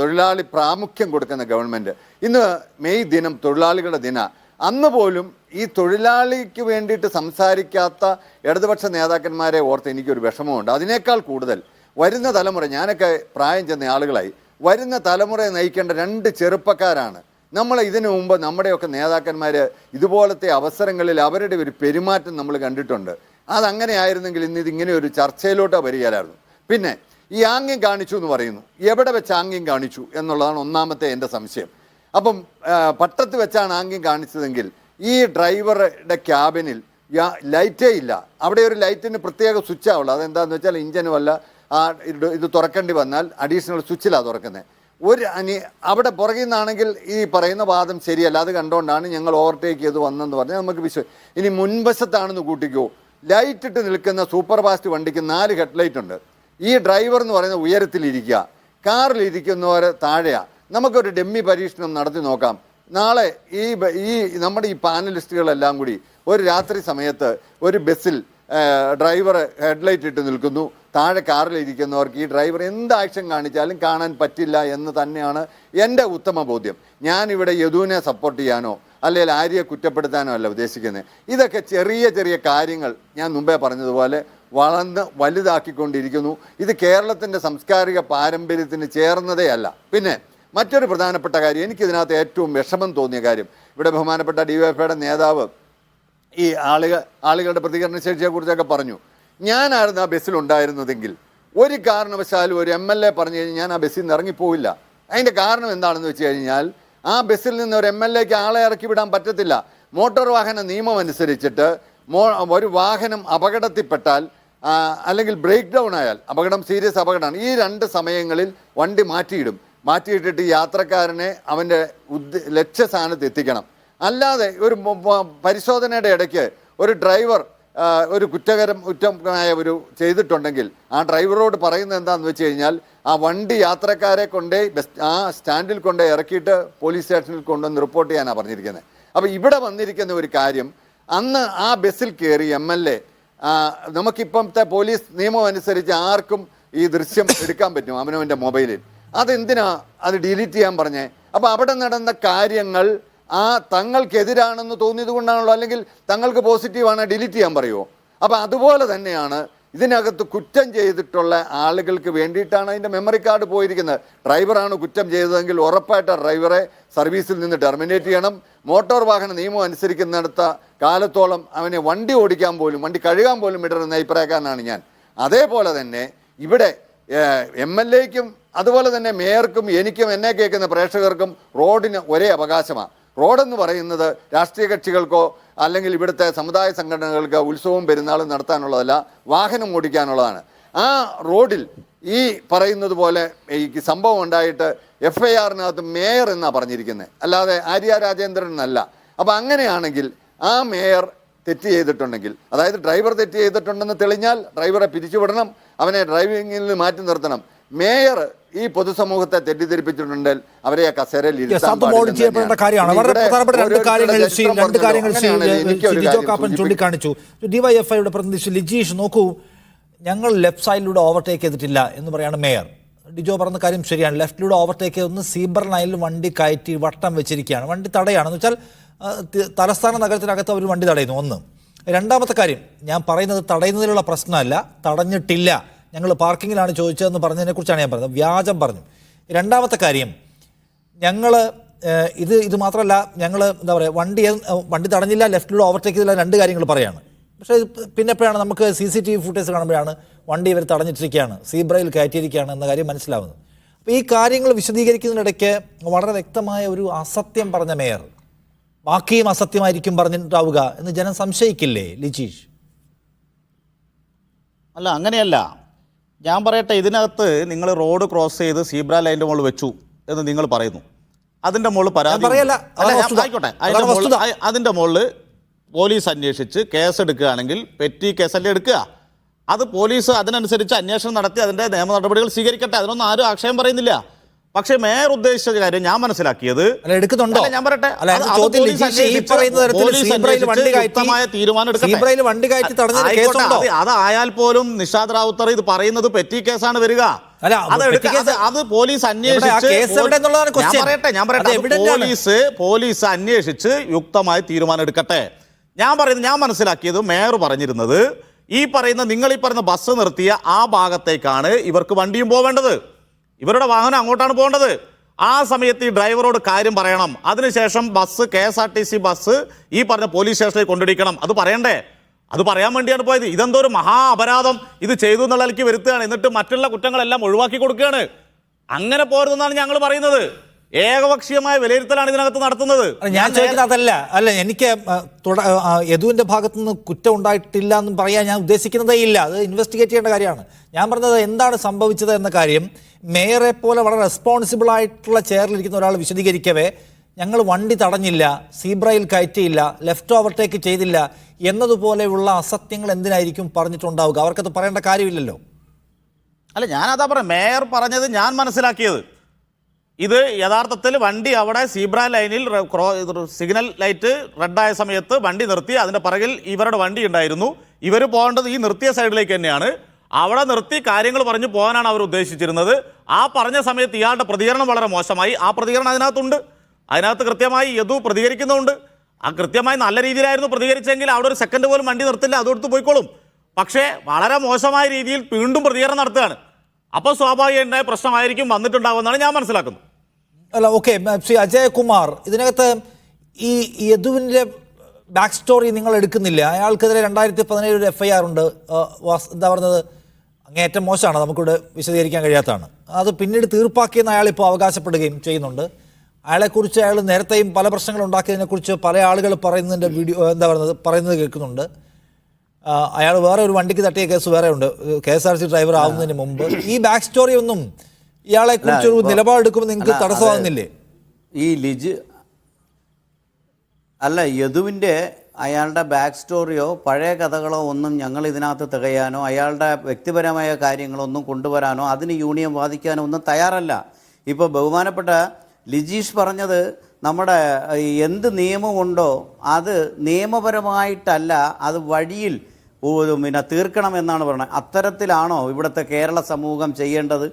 തൊഴിലാളി പ്രാമുഖ്യം കൊടുക്കുന്ന ഗവൺമെൻറ്. ഇന്ന് മെയ് ദിനം തൊഴിലാളികളുടെ ദിന. അന്ന് പോലും ഈ തൊഴിലാളിക്ക് വേണ്ടിയിട്ട് സംസാരിക്കാത്ത ഇടതുപക്ഷ നേതാക്കന്മാരെ ഓർത്ത് എനിക്കൊരു വിഷമമുണ്ട്. അതിനേക്കാൾ കൂടുതൽ വരുന്ന തലമുറ, ഞാനൊക്കെ പ്രായം ചെന്ന ആളുകളായി, വരുന്ന തലമുറയെ നയിക്കേണ്ട 2 ചെറുപ്പക്കാരാണ്. നമ്മൾ ഇതിനു മുമ്പ് നമ്മുടെയൊക്കെ നേതാക്കന്മാർ ഇതുപോലത്തെ അവസരങ്ങളിൽ അവരുടെ ഒരു പെരുമാറ്റം നമ്മൾ കണ്ടിട്ടുണ്ട്. അതങ്ങനെ ആയിരുന്നെങ്കിൽ ഇന്ന് ഇതിങ്ങനെ ഒരു ചർച്ചയിലോട്ട് വരികയായിരുന്നു. പിന്നെ ഈ ആംഗ്യം കാണിച്ചു എന്ന് പറയുന്നു, എവിടെ വെച്ച് ആംഗ്യം കാണിച്ചു എന്നുള്ളതാണ് ഒന്നാമത്തെ എൻ്റെ സംശയം. അപ്പം പട്ടത്ത് വെച്ചാണ് ആംഗ്യം കാണിച്ചതെങ്കിൽ ഈ ഡ്രൈവറുടെ ക്യാബിനിൽ ലൈറ്റേ ഇല്ല. അവിടെ ഒരു ലൈറ്റിന് പ്രത്യേക സ്വിച്ചാവുള്ളൂ. അതെന്താണെന്ന് വെച്ചാൽ ഇഞ്ചനും അല്ല, ഇത് തുറക്കേണ്ടി വന്നാൽ അഡീഷണൽ സ്വിച്ചിലാണ് തുറക്കുന്നത്. അവിടെ പുറകിൽ നിന്നാണെങ്കിൽ ഈ പറയുന്ന വാദം ശരിയല്ല, അത് കണ്ടുകൊണ്ടാണ് ഞങ്ങൾ ഓവർടേക്ക് ചെയ്ത് വന്നെന്ന് പറഞ്ഞാൽ നമുക്ക് ഇനി മുൻവശത്താണെന്ന് കൂട്ടിക്കോ, ലൈറ്റ് ഇട്ട് നിൽക്കുന്ന സൂപ്പർ ഫാസ്റ്റ് വണ്ടിക്ക് 4 ഹെഡ്ലൈറ്റ് ഉണ്ട്. ഈ ഡ്രൈവർ എന്ന് പറയുന്ന ഉയരത്തിലിരിക്കുക, കാറിലിരിക്കുന്നവർ താഴെയാണ്. നമുക്കൊരു ഡെമ്മി പരീക്ഷണം നടത്തി നോക്കാം. നാളെ ഈ നമ്മുടെ ഈ പാനലിസ്റ്റുകളെല്ലാം കൂടി ഒരു രാത്രി സമയത്ത് ഒരു ബസ്സിൽ ഡ്രൈവർ ഹെഡ്ലൈറ്റ് ഇട്ട് നിൽക്കുന്നു, താഴെ കാറിലിരിക്കുന്നവർക്ക് ഈ ഡ്രൈവർ എന്ത് ആക്ഷൻ കാണിച്ചാലും കാണാൻ പറ്റില്ല എന്ന് തന്നെയാണ് എൻ്റെ ഉത്തമ ബോധ്യം. ഞാനിവിടെ യദുവിനെ സപ്പോർട്ട് ചെയ്യാനോ അല്ലെങ്കിൽ ആര്യയെ കുറ്റപ്പെടുത്താനോ അല്ല ഉദ്ദേശിക്കുന്നത്. ഇതൊക്കെ ചെറിയ ചെറിയ കാര്യങ്ങൾ ഞാൻ മുമ്പേ പറഞ്ഞതുപോലെ വളർന്ന് വലുതാക്കിക്കൊണ്ടിരിക്കുന്നു. ഇത് കേരളത്തിൻ്റെ സാംസ്കാരിക പാരമ്പര്യത്തിന് ചേർന്നതേ അല്ല. പിന്നെ മറ്റൊരു പ്രധാനപ്പെട്ട കാര്യം, എനിക്കിതിനകത്ത് ഏറ്റവും വിഷമം തോന്നിയ കാര്യം, ഇവിടെ ബഹുമാനപ്പെട്ട DYFIയുടെ നേതാവ് ഈ ആളുകളുടെ പ്രതികരണ ശേഷിയെക്കുറിച്ചൊക്കെ പറഞ്ഞു. ഞാനായിരുന്നു ആ ബസ്സിലുണ്ടായിരുന്നതെങ്കിൽ ഒരു കാരണവശാലും ഒരു MLA പറഞ്ഞു കഴിഞ്ഞാൽ ഞാൻ ആ ബസ്സിൽ നിന്ന് ഇറങ്ങിപ്പോവില്ല. അതിൻ്റെ കാരണം എന്താണെന്ന് വെച്ച് കഴിഞ്ഞാൽ ആ ബസ്സിൽ നിന്ന് ഒരു MLAക്ക് ആളെ ഇറക്കി വിടാൻ പറ്റത്തില്ല. മോട്ടോർ വാഹന നിയമം അനുസരിച്ചിട്ട് ഒരു വാഹനം അപകടത്തിൽപ്പെട്ടാൽ അല്ലെങ്കിൽ ബ്രേക്ക് ഡൗൺ ആയാൽ, അപകടം സീരിയസ് അപകടമാണ്, ഈ 2 സമയങ്ങളിൽ വണ്ടി മാറ്റിയിട്ടിട്ട് യാത്രക്കാരനെ അവൻ്റെ ലക്ഷ്യസ്ഥാനത്ത് എത്തിക്കണം. അല്ലാതെ ഒരു പരിശോധനയുടെ ഇടയ്ക്ക് ഒരു ഡ്രൈവർ ഒരു കുറ്റമായ ഒരു ചെയ്തിട്ടുണ്ടെങ്കിൽ ആ ഡ്രൈവറോട് പറയുന്നത് എന്താണെന്ന് വെച്ച് കഴിഞ്ഞാൽ ആ വണ്ടി യാത്രക്കാരെ കൊണ്ടേ ആ സ്റ്റാൻഡിൽ കൊണ്ടേ ഇറക്കിയിട്ട് പോലീസ് സ്റ്റേഷനിൽ കൊണ്ടുവന്ന് റിപ്പോർട്ട് ചെയ്യാനാണ് പറഞ്ഞിരിക്കുന്നത്. അപ്പോൾ ഇവിടെ വന്നിരിക്കുന്ന ഒരു കാര്യം, അന്ന് ആ ബസ്സിൽ കയറി MLA, നമുക്കിപ്പോഴത്തെ പോലീസ് നിയമം അനുസരിച്ച് ആർക്കും ഈ ദൃശ്യം എടുക്കാൻ പറ്റും അവനവൻ്റെ മൊബൈലിൽ. അതെന്തിനാ അത് ഡിലീറ്റ് ചെയ്യാൻ പറഞ്ഞേ? അപ്പോൾ അവിടെ നടന്ന കാര്യങ്ങൾ തങ്ങൾക്കെതിരാണെന്ന് തോന്നിയത് കൊണ്ടാണല്ലോ, അല്ലെങ്കിൽ തങ്ങൾക്ക് പോസിറ്റീവാണ് ഡിലീറ്റ് ചെയ്യാൻ പറയുമോ? അപ്പോൾ അതുപോലെ തന്നെയാണ് ഇതിനകത്ത് കുറ്റം ചെയ്തിട്ടുള്ള ആളുകൾക്ക് വേണ്ടിയിട്ടാണ് അതിൻ്റെ മെമ്മറി കാർഡ് പോയിരിക്കുന്നത്. ഡ്രൈവറാണ് കുറ്റം ചെയ്തതെങ്കിൽ ഉറപ്പായിട്ട് ഡ്രൈവറെ സർവീസിൽ നിന്ന് ടെർമിനേറ്റ് ചെയ്യണം. മോട്ടോർ വാഹന നിയമം അനുസരിക്കുന്നിടത്ത കാലത്തോളം അവനെ വണ്ടി ഓടിക്കാൻ പോലും, വണ്ടി കഴുകാൻ പോലും ഇടരുന്ന അഭിപ്രായക്കാരനാണ് ഞാൻ. അതേപോലെ തന്നെ ഇവിടെ MLA-ക്കും അതുപോലെ തന്നെ മേയർക്കും എനിക്കും എന്നെ കേൾക്കുന്ന പ്രേക്ഷകർക്കും റോഡിന് ഒരേ അവകാശമാണ്. റോഡെന്ന് പറയുന്നത് രാഷ്ട്രീയ കക്ഷികൾക്കോ അല്ലെങ്കിൽ ഇവിടുത്തെ സമുദായ സംഘടനകൾക്ക് ഉത്സവവും പെരുന്നാളും നടത്താനുള്ളതല്ല, വാഹനം ഓടിക്കാനുള്ളതാണ്. ആ റോഡിൽ ഈ പറയുന്നത് പോലെ ഈ സംഭവം ഉണ്ടായിട്ട് FIR-നകത്ത് മേയർ എന്നാണ് പറഞ്ഞിരിക്കുന്നത്, അല്ലാതെ ആര്യ രാജേന്ദ്രൻ എന്നല്ല. അപ്പം അങ്ങനെയാണെങ്കിൽ ആ മേയർ തെറ്റ് ചെയ്തിട്ടുണ്ടെങ്കിൽ, അതായത് ഡ്രൈവർ തെറ്റ് ചെയ്തിട്ടുണ്ടെന്ന് തെളിഞ്ഞാൽ ഡ്രൈവറെ പിരിച്ചുവിടണം, അവനെ ഡ്രൈവിംഗിൽ നിന്ന് മാറ്റി നിർത്തണം. മേയർ ഈ പൊതുസമൂഹത്തെ തെറ്റിദ്ധരിപ്പിച്ചിട്ടുണ്ടെങ്കിൽ അവരെ ആ കസേരയിൽ ചൂണ്ടിക്കാണിച്ചു. ഡിവൈഎഫ്ഐയുടെ പ്രതിനിധി ലിജീഷ്, നോക്കൂ, ഞങ്ങൾ ലെഫ്റ്റ് സൈഡിലൂടെ ഓവർടേക്ക് ചെയ്തിട്ടില്ല എന്ന് പറയാണ് മേയർ. ഡിജോ പറഞ്ഞ കാര്യം ശരിയാണ്. ലെഫ്റ്റിലൂടെ ഓവർടേക്ക് ചെയ്തൊന്ന് സീബ്ര ലൈനിൽ വണ്ടി കയറ്റി വട്ടം വെച്ചിരിക്കുകയാണ്. വണ്ടി തടയാണെന്ന് വെച്ചാൽ തലസ്ഥാന നഗരത്തിനകത്ത് അവർ വണ്ടി തടയുന്നു. ഒന്ന്. രണ്ടാമത്തെ കാര്യം, ഞാൻ പറയുന്നത് തടയുന്നതിലുള്ള പ്രശ്നമല്ല, തടഞ്ഞിട്ടില്ല, ഞങ്ങൾ പാർക്കിങ്ങിലാണ് ചോദിച്ചതെന്ന് പറഞ്ഞതിനെക്കുറിച്ചാണ് ഞാൻ പറഞ്ഞത്. വ്യാജം പറഞ്ഞു. രണ്ടാമത്തെ കാര്യം, ഞങ്ങൾ ഇത് മാത്രമല്ല, ഞങ്ങൾ എന്താ പറയുക, വണ്ടി തടഞ്ഞില്ല, ലെഫ്റ്റിലൂടെ ഓവർടേക്ക് ചെയ്തില്ല, രണ്ട് കാര്യങ്ങൾ പറയാണ്. പക്ഷേ പിന്നെ എപ്പോഴാണ് നമുക്ക് CCTV ഫുട്ടേജ് കാണുമ്പോഴാണ് വണ്ടി ഇവർ തടഞ്ഞിട്ടിരിക്കുകയാണ്, സീബ്രയിൽ കയറ്റിയിരിക്കുകയാണ് എന്ന കാര്യം മനസ്സിലാവുന്നത്. അപ്പോൾ ഈ കാര്യങ്ങൾ വിശദീകരിക്കുന്നതിനിടയ്ക്ക് വളരെ വ്യക്തമായ ഒരു അസത്യം പറഞ്ഞ മേയർ ബാക്കിയും അസത്യമായിരിക്കും പറഞ്ഞിട്ടാവുക എന്ന് ജനം സംശയിക്കില്ലേ ലിജീഷ്? അല്ല, അങ്ങനെയല്ല. ഞാൻ പറയട്ടെ, ഇതിനകത്ത് നിങ്ങൾ റോഡ് ക്രോസ് ചെയ്ത് സീബ്ര ലൈൻ്റെ മുകളിൽ വെച്ചു എന്ന് നിങ്ങൾ പറയുന്നു. അതിൻ്റെ മുകളിൽ പരാതി ആയിക്കോട്ടെ, അതിൻ്റെ മുകളിൽ പോലീസ് അന്വേഷിച്ച് കേസെടുക്കുകയാണെങ്കിൽ പെറ്റി കേസല്ലേ എടുക്കുക. അത് പോലീസ് അതിനനുസരിച്ച് അന്വേഷണം നടത്തി അതിൻ്റെ നിയമ നടപടികൾ സ്വീകരിക്കട്ടെ, അതിനൊന്നും ആരും ആക്ഷേപം പറയുന്നില്ല. പക്ഷേ മേയർ ഉദ്ദേശിച്ച കാര്യം ഞാൻ മനസ്സിലാക്കിയത്, ഞാൻ പറയട്ടെ, അതായാൽ പോലും നിഷാദ് റാവുത്തർ ഇത് പറയുന്നത് പെറ്റി കേസാണ് വരിക. അത് പോലീസ് അന്വേഷിച്ച് യുക്തമായ തീരുമാനം എടുക്കട്ടെ. ഞാൻ മനസ്സിലാക്കിയത് മേയർ പറഞ്ഞിരുന്നത്, ഈ പറയുന്ന ബസ് നിർത്തിയ ആ ഭാഗത്തേക്കാണ് ഇവർക്ക് വണ്ടിയും പോവേണ്ടത്, ഇവരുടെ വാഹനം അങ്ങോട്ടാണ് പോകേണ്ടത്. ആ സമയത്ത് ഈ ഡ്രൈവറോട് കാര്യം പറയണം. അതിനുശേഷം ബസ് KSRTC ബസ് ഈ പറഞ്ഞ പോലീസ് സ്റ്റേഷനിൽ കൊണ്ടിരിക്കണം. അത് പറയണ്ടേ? അത് പറയാൻ വേണ്ടിയാണ് പോയത്. ഇതെന്തോ ഒരു മഹാ അപരാധം ഇത് ചെയ്തു എന്നുള്ള നിലയ്ക്ക് വരുത്തുകയാണ്. എന്നിട്ട് മറ്റുള്ള കുറ്റങ്ങളെല്ലാം ഒഴിവാക്കി കൊടുക്കുകയാണ്. അങ്ങനെ പോരുതെന്നാണ് ഞങ്ങൾ പറയുന്നത്. ഏകപക്ഷീയമായ വിലയിരുത്തലാണ് ഇതിനകത്ത് നടത്തുന്നത്. ഞാൻ ചോദിക്കുന്നത് അതല്ല. എനിക്ക് യദുവിൻ്റെ ഭാഗത്തുനിന്ന് കുറ്റം ഉണ്ടായിട്ടില്ല എന്ന് പറയാൻ ഞാൻ ഉദ്ദേശിക്കുന്നതേ ഇല്ല. അത് ഇൻവെസ്റ്റിഗേറ്റ് ചെയ്യേണ്ട കാര്യമാണ്. ഞാൻ പറഞ്ഞത് എന്താണ് സംഭവിച്ചത് എന്ന കാര്യം മേയറെ പോലെ വളരെ റെസ്പോൺസിബിൾ ആയിട്ടുള്ള ചെയറിലിരിക്കുന്ന ഒരാൾ വിശദീകരിക്കവേ ഞങ്ങൾ വണ്ടി തടഞ്ഞില്ല, സീബ്രയിൽ കയറ്റിയില്ല, ലെഫ്റ്റ് ഓവർടേക്ക് ചെയ്തില്ല എന്നതുപോലെയുള്ള അസത്യങ്ങൾ എന്തിനായിരിക്കും പറഞ്ഞിട്ടുണ്ടാവുക? അവർക്കത് പറയേണ്ട കാര്യമില്ലല്ലോ. അല്ല, ഞാനതാ പറയാം, മേയർ പറഞ്ഞത് ഞാൻ മനസ്സിലാക്കിയത്, ഇത് യഥാർത്ഥത്തിൽ വണ്ടി അവിടെ സീബ്ര ലൈനിൽ സിഗ്നൽ ലൈറ്റ് റെഡായ സമയത്ത് വണ്ടി നിർത്തി, അതിൻ്റെ പിറകിൽ ഇവരുടെ വണ്ടി ഉണ്ടായിരുന്നു. ഇവർ പോകേണ്ടത് ഈ നിർത്തിയ സൈഡിലേക്ക് തന്നെയാണ്. അവിടെ നിർത്തി കാര്യങ്ങൾ പറഞ്ഞു പോകാനാണ് അവർ ഉദ്ദേശിച്ചിരുന്നത്. ആ പറഞ്ഞ സമയത്ത് ഇയാളുടെ പ്രതികരണം വളരെ മോശമായി. ആ പ്രതികരണം അതിനകത്ത് കൃത്യമായി യദു പ്രതികരിക്കുന്നുണ്ട്. ആ കൃത്യമായി നല്ല രീതിയിലായിരുന്നു പ്രതികരിച്ചെങ്കിൽ അവിടെ ഒരു സെക്കൻഡ് പോലും വണ്ടി നിർത്തില്ല, അതെടുത്ത് പോയിക്കോളും. പക്ഷേ വളരെ മോശമായ രീതിയിൽ വീണ്ടും പ്രതികരണം നടത്തുകയാണ്. അപ്പോൾ സ്വാഭാവികമായ പ്രശ്നമായിരിക്കും വന്നിട്ടുണ്ടാകുമെന്നാണ് ഞാൻ മനസ്സിലാക്കുന്നത്. അല്ല, ഓക്കെ, ശ്രീ അജയകുമാർ, ഇതിനകത്ത് ഈ യദുവിൻ്റെ ബാക്ക് സ്റ്റോറി നിങ്ങൾ എടുക്കുന്നില്ല. അയാൾക്കെതിരെ 2017 FIR ഉണ്ട്. എന്താ പറയുന്നത്, അങ്ങേയറ്റം മോശമാണ്, നമുക്കിവിടെ വിശദീകരിക്കാൻ കഴിയാത്തതാണ്. അത് പിന്നീട് തീർപ്പാക്കിയെന്ന് അയാളിപ്പോൾ അവകാശപ്പെടുകയും ചെയ്യുന്നുണ്ട്. അയാളെക്കുറിച്ച് അയാൾ നേരത്തെയും പല പ്രശ്നങ്ങൾ ഉണ്ടാക്കിയതിനെക്കുറിച്ച് പല ആളുകൾ പറയുന്നതിൻ്റെ വീഡിയോ പറയുന്നത് കേൾക്കുന്നുണ്ട്. അയാൾ വേറെ ഒരു വണ്ടിക്ക് തട്ടിയ കേസ് വേറെ ഉണ്ട്, KSRTC ഡ്രൈവർ ആവുന്നതിന് മുമ്പ്. ഈ ബാക്ക് സ്റ്റോറി ഒന്നും ഇയാളെ കുറിച്ചൊരു നിലപാടെടുക്കുമ്പോൾ നിങ്ങൾക്ക് തടസ്സമാകുന്നില്ലേ? ഈ യദുവിൻ്റെ അയാളുടെ ബാക്ക് സ്റ്റോറിയോ പഴയ കഥകളോ ഒന്നും ഞങ്ങൾ ഇതിനകത്ത് തികയാനോ അയാളുടെ വ്യക്തിപരമായ കാര്യങ്ങളൊന്നും കൊണ്ടുവരാനോ അതിന് യൂണിയൻ വാദിക്കാനോ ഒന്നും തയ്യാറല്ല. ഇപ്പോൾ ബഹുമാനപ്പെട്ട ലിജീഷ് പറഞ്ഞത് നമ്മുടെ എന്ത് നിയമമുണ്ടോ അത് നിയമപരമായിട്ടല്ല, അത് വഴിയിൽ തീർക്കണമെന്നാണ് പറയുന്നത്. അത്തരത്തിലാണോ ഇവിടുത്തെ കേരള സമൂഹം ചെയ്യേണ്ടത്?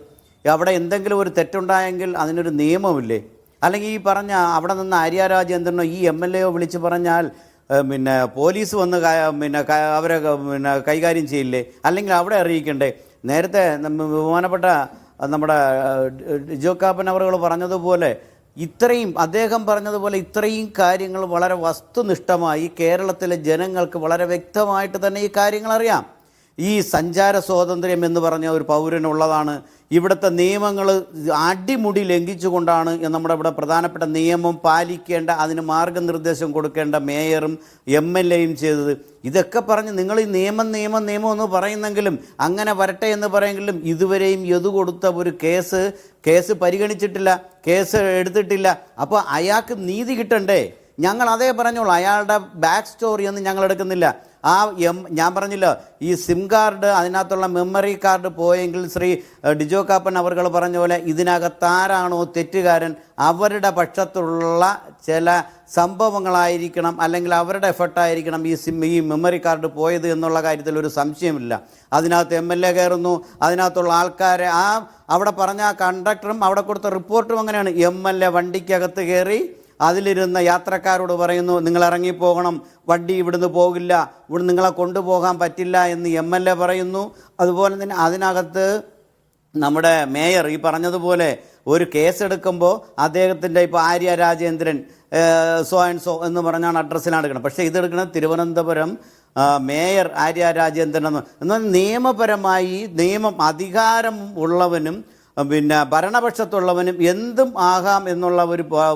അവിടെ എന്തെങ്കിലും ഒരു തെറ്റുണ്ടായെങ്കിൽ അതിനൊരു നിയമമില്ലേ? അല്ലെങ്കിൽ ഈ പറഞ്ഞ അവിടെ നിന്ന് ആര്യ രാജേന്ദ്രനോ ഈ MLAയോ വിളിച്ച് പറഞ്ഞാൽ പോലീസ് വന്ന് അവരെ കൈകാര്യം ചെയ്യില്ലേ? അല്ലെങ്കിൽ അവിടെ അറിയിക്കണ്ടേ? നേരത്തെ ബഹുമാനപ്പെട്ട നമ്മുടെ ഡിജോ കാപ്പൻ അവറുകൾ പറഞ്ഞതുപോലെ അദ്ദേഹം പറഞ്ഞതുപോലെ ഇത്രയും കാര്യങ്ങൾ വളരെ വസ്തുനിഷ്ഠമായി കേരളത്തിലെ ജനങ്ങൾക്ക് വളരെ വ്യക്തമായിട്ട് തന്നെ ഈ കാര്യങ്ങൾ അറിയാം. ഈ സഞ്ചാര സ്വാതന്ത്ര്യം എന്ന് പറഞ്ഞ ഒരു പൗരനുള്ളതാണ്. ഇവിടുത്തെ നിയമങ്ങൾ അടിമുടി ലംഘിച്ചുകൊണ്ടാണ് നമ്മുടെ ഇവിടെ പ്രധാനപ്പെട്ട നിയമം പാലിക്കേണ്ട, അതിന് മാർഗനിർദ്ദേശം കൊടുക്കേണ്ട മേയറും MLAയും ചെയ്തത്. ഇതൊക്കെ പറഞ്ഞ് നിങ്ങൾ ഈ നിയമം എന്ന് പറയുന്നെങ്കിലും, അങ്ങനെ വരട്ടെ എന്ന് പറയുമെങ്കിലും, ഇതുവരെയും കൊടുത്ത ഒരു കേസ് പരിഗണിച്ചിട്ടില്ല, കേസ് എടുത്തിട്ടില്ല. അപ്പോൾ അയാൾക്ക് നീതി കിട്ടണ്ടേ? ഞങ്ങൾ അതേ പറഞ്ഞോളൂ, അയാളുടെ ബാക്ക് സ്റ്റോറി ഒന്നും ഞങ്ങൾ എടുക്കുന്നില്ല. ഞാൻ പറഞ്ഞില്ല, ഈ സിം കാർഡ്, അതിനകത്തുള്ള മെമ്മറി കാർഡ് പോയെങ്കിൽ ശ്രീ ഡിജോ കാപ്പൻ അവർ പറഞ്ഞ പോലെ ഇതിനകത്താരാണോ തെറ്റുകാരൻ അവരുടെ പക്ഷത്തുള്ള ചില സംഭവങ്ങളായിരിക്കണം, അല്ലെങ്കിൽ അവരുടെ എഫർട്ടായിരിക്കണം ഈ മെമ്മറി കാർഡ് പോയത് എന്നുള്ള കാര്യത്തിൽ ഒരു സംശയമില്ല. അതിനകത്ത് MLA കയറുന്നു, അതിനകത്തുള്ള ആൾക്കാരെ അവിടെ പറഞ്ഞ കണ്ടക്ടറും അവിടെ കൊടുത്ത റിപ്പോർട്ടും അങ്ങനെയാണ്. MLA വണ്ടിക്കകത്ത് കയറി അതിലിരുന്ന യാത്രക്കാരോട് പറയുന്നു, നിങ്ങൾ ഇറങ്ങിപ്പോകണം, വണ്ടി ഇവിടുന്ന് പോകില്ല, ഇവിടെ നിങ്ങളെ കൊണ്ടുപോകാൻ പറ്റില്ല എന്ന് MLA പറയുന്നു. അതുപോലെ തന്നെ അതിനകത്ത് നമ്മുടെ മേയർ ഈ പറഞ്ഞതുപോലെ ഒരു കേസെടുക്കുമ്പോൾ അദ്ദേഹത്തിൻ്റെ ഇപ്പോൾ Arya Rajendran so and so എന്ന് പറഞ്ഞാണ് അഡ്രസ്സിലാണ് എടുക്കുന്നത്. പക്ഷേ ഇതെടുക്കുന്നത് തിരുവനന്തപുരം മേയർ ആര്യ രാജേന്ദ്രൻ എന്നാൽ നിയമപരമായി അധികാരം ഉള്ളവനും പിന്നെ ഭരണപക്ഷത്തുള്ളവനും എന്തും ആകാം എന്നുള്ള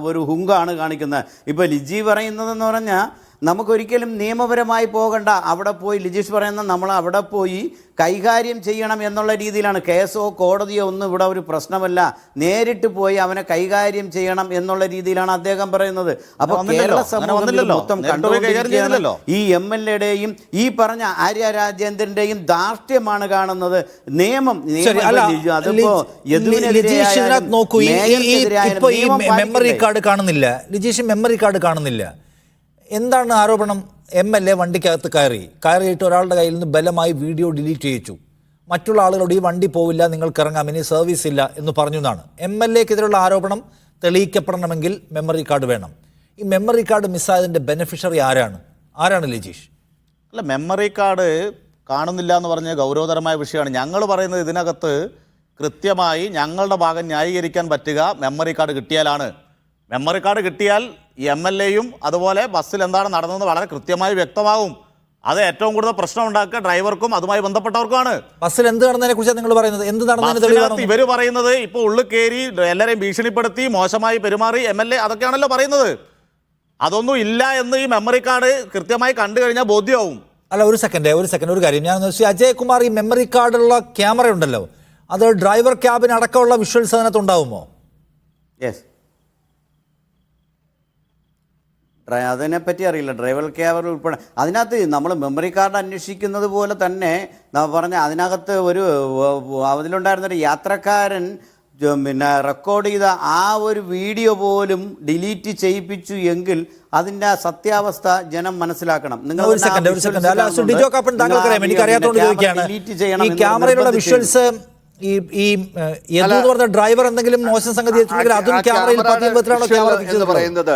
ഒരു ഹുങ്കാണ് കാണിക്കുന്നത്. ഇപ്പോൾ ലിജി പറയുന്നതെന്ന് പറഞ്ഞാൽ നമുക്കൊരിക്കലും നിയമപരമായി പോകണ്ട, അവിടെ പോയി ലിജീഷ് പറയുന്ന നമ്മൾ അവിടെ പോയി കൈകാര്യം ചെയ്യണം എന്നുള്ള രീതിയിലാണ്. കേസോ കോടതിയോ ഒന്നും ഇവിടെ ഒരു പ്രശ്നമല്ല, നേരിട്ട് പോയി അവനെ കൈകാര്യം ചെയ്യണം എന്നുള്ള രീതിയിലാണ് അദ്ദേഹം പറയുന്നത്. അപ്പോൾ കേരള സമൂഹത്തിൽ മൊത്തം കണ്ടുകൊണ്ടിരിക്കുകയാണ് ഈ MLAയുടെയും ഈ പറഞ്ഞ ആര്യ രാജേന്ദ്രന്റെയും ധാർഷ്ട്യമാണ് കാണുന്നത്. നിയമം അതിപ്പോ മെമ്മറി കാർഡ് കാണുന്നില്ല. എന്താണ് ആരോപണം? MLA വണ്ടിക്കകത്ത് കയറിയിട്ട് ഒരാളുടെ കയ്യിൽ നിന്ന് ബലമായി വീഡിയോ ഡിലീറ്റ് ചെയ്യിച്ചു. മറ്റുള്ള ആളുകളോട് ഈ വണ്ടി പോവില്ല, നിങ്ങൾക്ക് ഇറങ്ങാം, ഇനി സർവീസ് ഇല്ല എന്ന് പറഞ്ഞു എന്നാണ്. MLAക്കെതിരെയുള്ള ആരോപണം തെളിയിക്കപ്പെടണമെങ്കിൽ മെമ്മറി കാർഡ് വേണം. ഈ മെമ്മറി കാർഡ് മിസ്സായതിൻ്റെ ബെനിഫിഷ്യറി ആരാണ് ലിജീഷ്? അല്ല, മെമ്മറി കാർഡ് കാണുന്നില്ല എന്ന് പറഞ്ഞ ഗൗരവതരമായ വിഷയമാണ്. ഞങ്ങൾ പറയുന്നത് ഇതിനകത്ത് കൃത്യമായി ഞങ്ങളുടെ ഭാഗം ന്യായീകരിക്കാൻ പറ്റുക മെമ്മറി കാർഡ് കിട്ടിയാലാണ്. മെമ്മറി കാർഡ് കിട്ടിയാൽ ഈ MLAയും അതുപോലെ ബസ്സിൽ എന്താണ് നടന്നതെന്ന് വളരെ കൃത്യമായി വ്യക്തമാകും. അത് ഏറ്റവും കൂടുതൽ പ്രശ്നം ഉണ്ടാക്കുക ഡ്രൈവർക്കും അതുമായി ബന്ധപ്പെട്ടവർക്കുമാണ്. ബസ്സിൽ എന്ത് നടന്നതിനെ കുറിച്ച് നിങ്ങൾ പറയുന്നത്? എന്ത് നടന്നതിന് ഇവർ പറയുന്നത് ഇപ്പോൾ ഉള്ളിൽ കയറി എല്ലാവരെയും ഭീഷണിപ്പെടുത്തി മോശമായി പെരുമാറി MLA, അതൊക്കെയാണല്ലോ പറയുന്നത്. അതൊന്നും ഇല്ല എന്ന് ഈ മെമ്മറി കാർഡ് കൃത്യമായി കണ്ടു കഴിഞ്ഞാൽ ബോധ്യമാവും. അല്ല, ഒരു സെക്കൻഡ് ഒരു കാര്യം. ഞാൻ ശ്രീ അജയ് കുമാർ, ഈ മെമ്മറി കാർഡുള്ള ക്യാമറ ഉണ്ടല്ലോ, അത് ഡ്രൈവർ ക്യാബിന് അടക്കമുള്ള വിഷ്വൽസ് അതിനകത്ത് ഉണ്ടാവുമോ? യെസ്, അതിനെപ്പറ്റി അറിയില്ല. ഡ്രൈവർ ക്യാമറ ഉൾപ്പെടെ അതിനകത്ത് നമ്മൾ മെമ്മറി കാർഡ് അന്വേഷിക്കുന്നത് പോലെ തന്നെ പറഞ്ഞ അതിനകത്ത് അതിലുണ്ടായിരുന്നൊരു യാത്രക്കാരൻ പിന്നെ റെക്കോർഡ് ചെയ്ത ഒരു വീഡിയോ പോലും ഡിലീറ്റ് ചെയ്യിപ്പിച്ചു എങ്കിൽ അതിൻ്റെ സത്യാവസ്ഥ ജനം മനസ്സിലാക്കണം. നിങ്ങൾ ഈ ക്യാമറയിലുള്ള വിഷ്വൽസ് ഡ്രൈവർ എന്തെങ്കിലും മോശം സംഗതി അതും ക്യാമറയിൽ പറയുന്നത്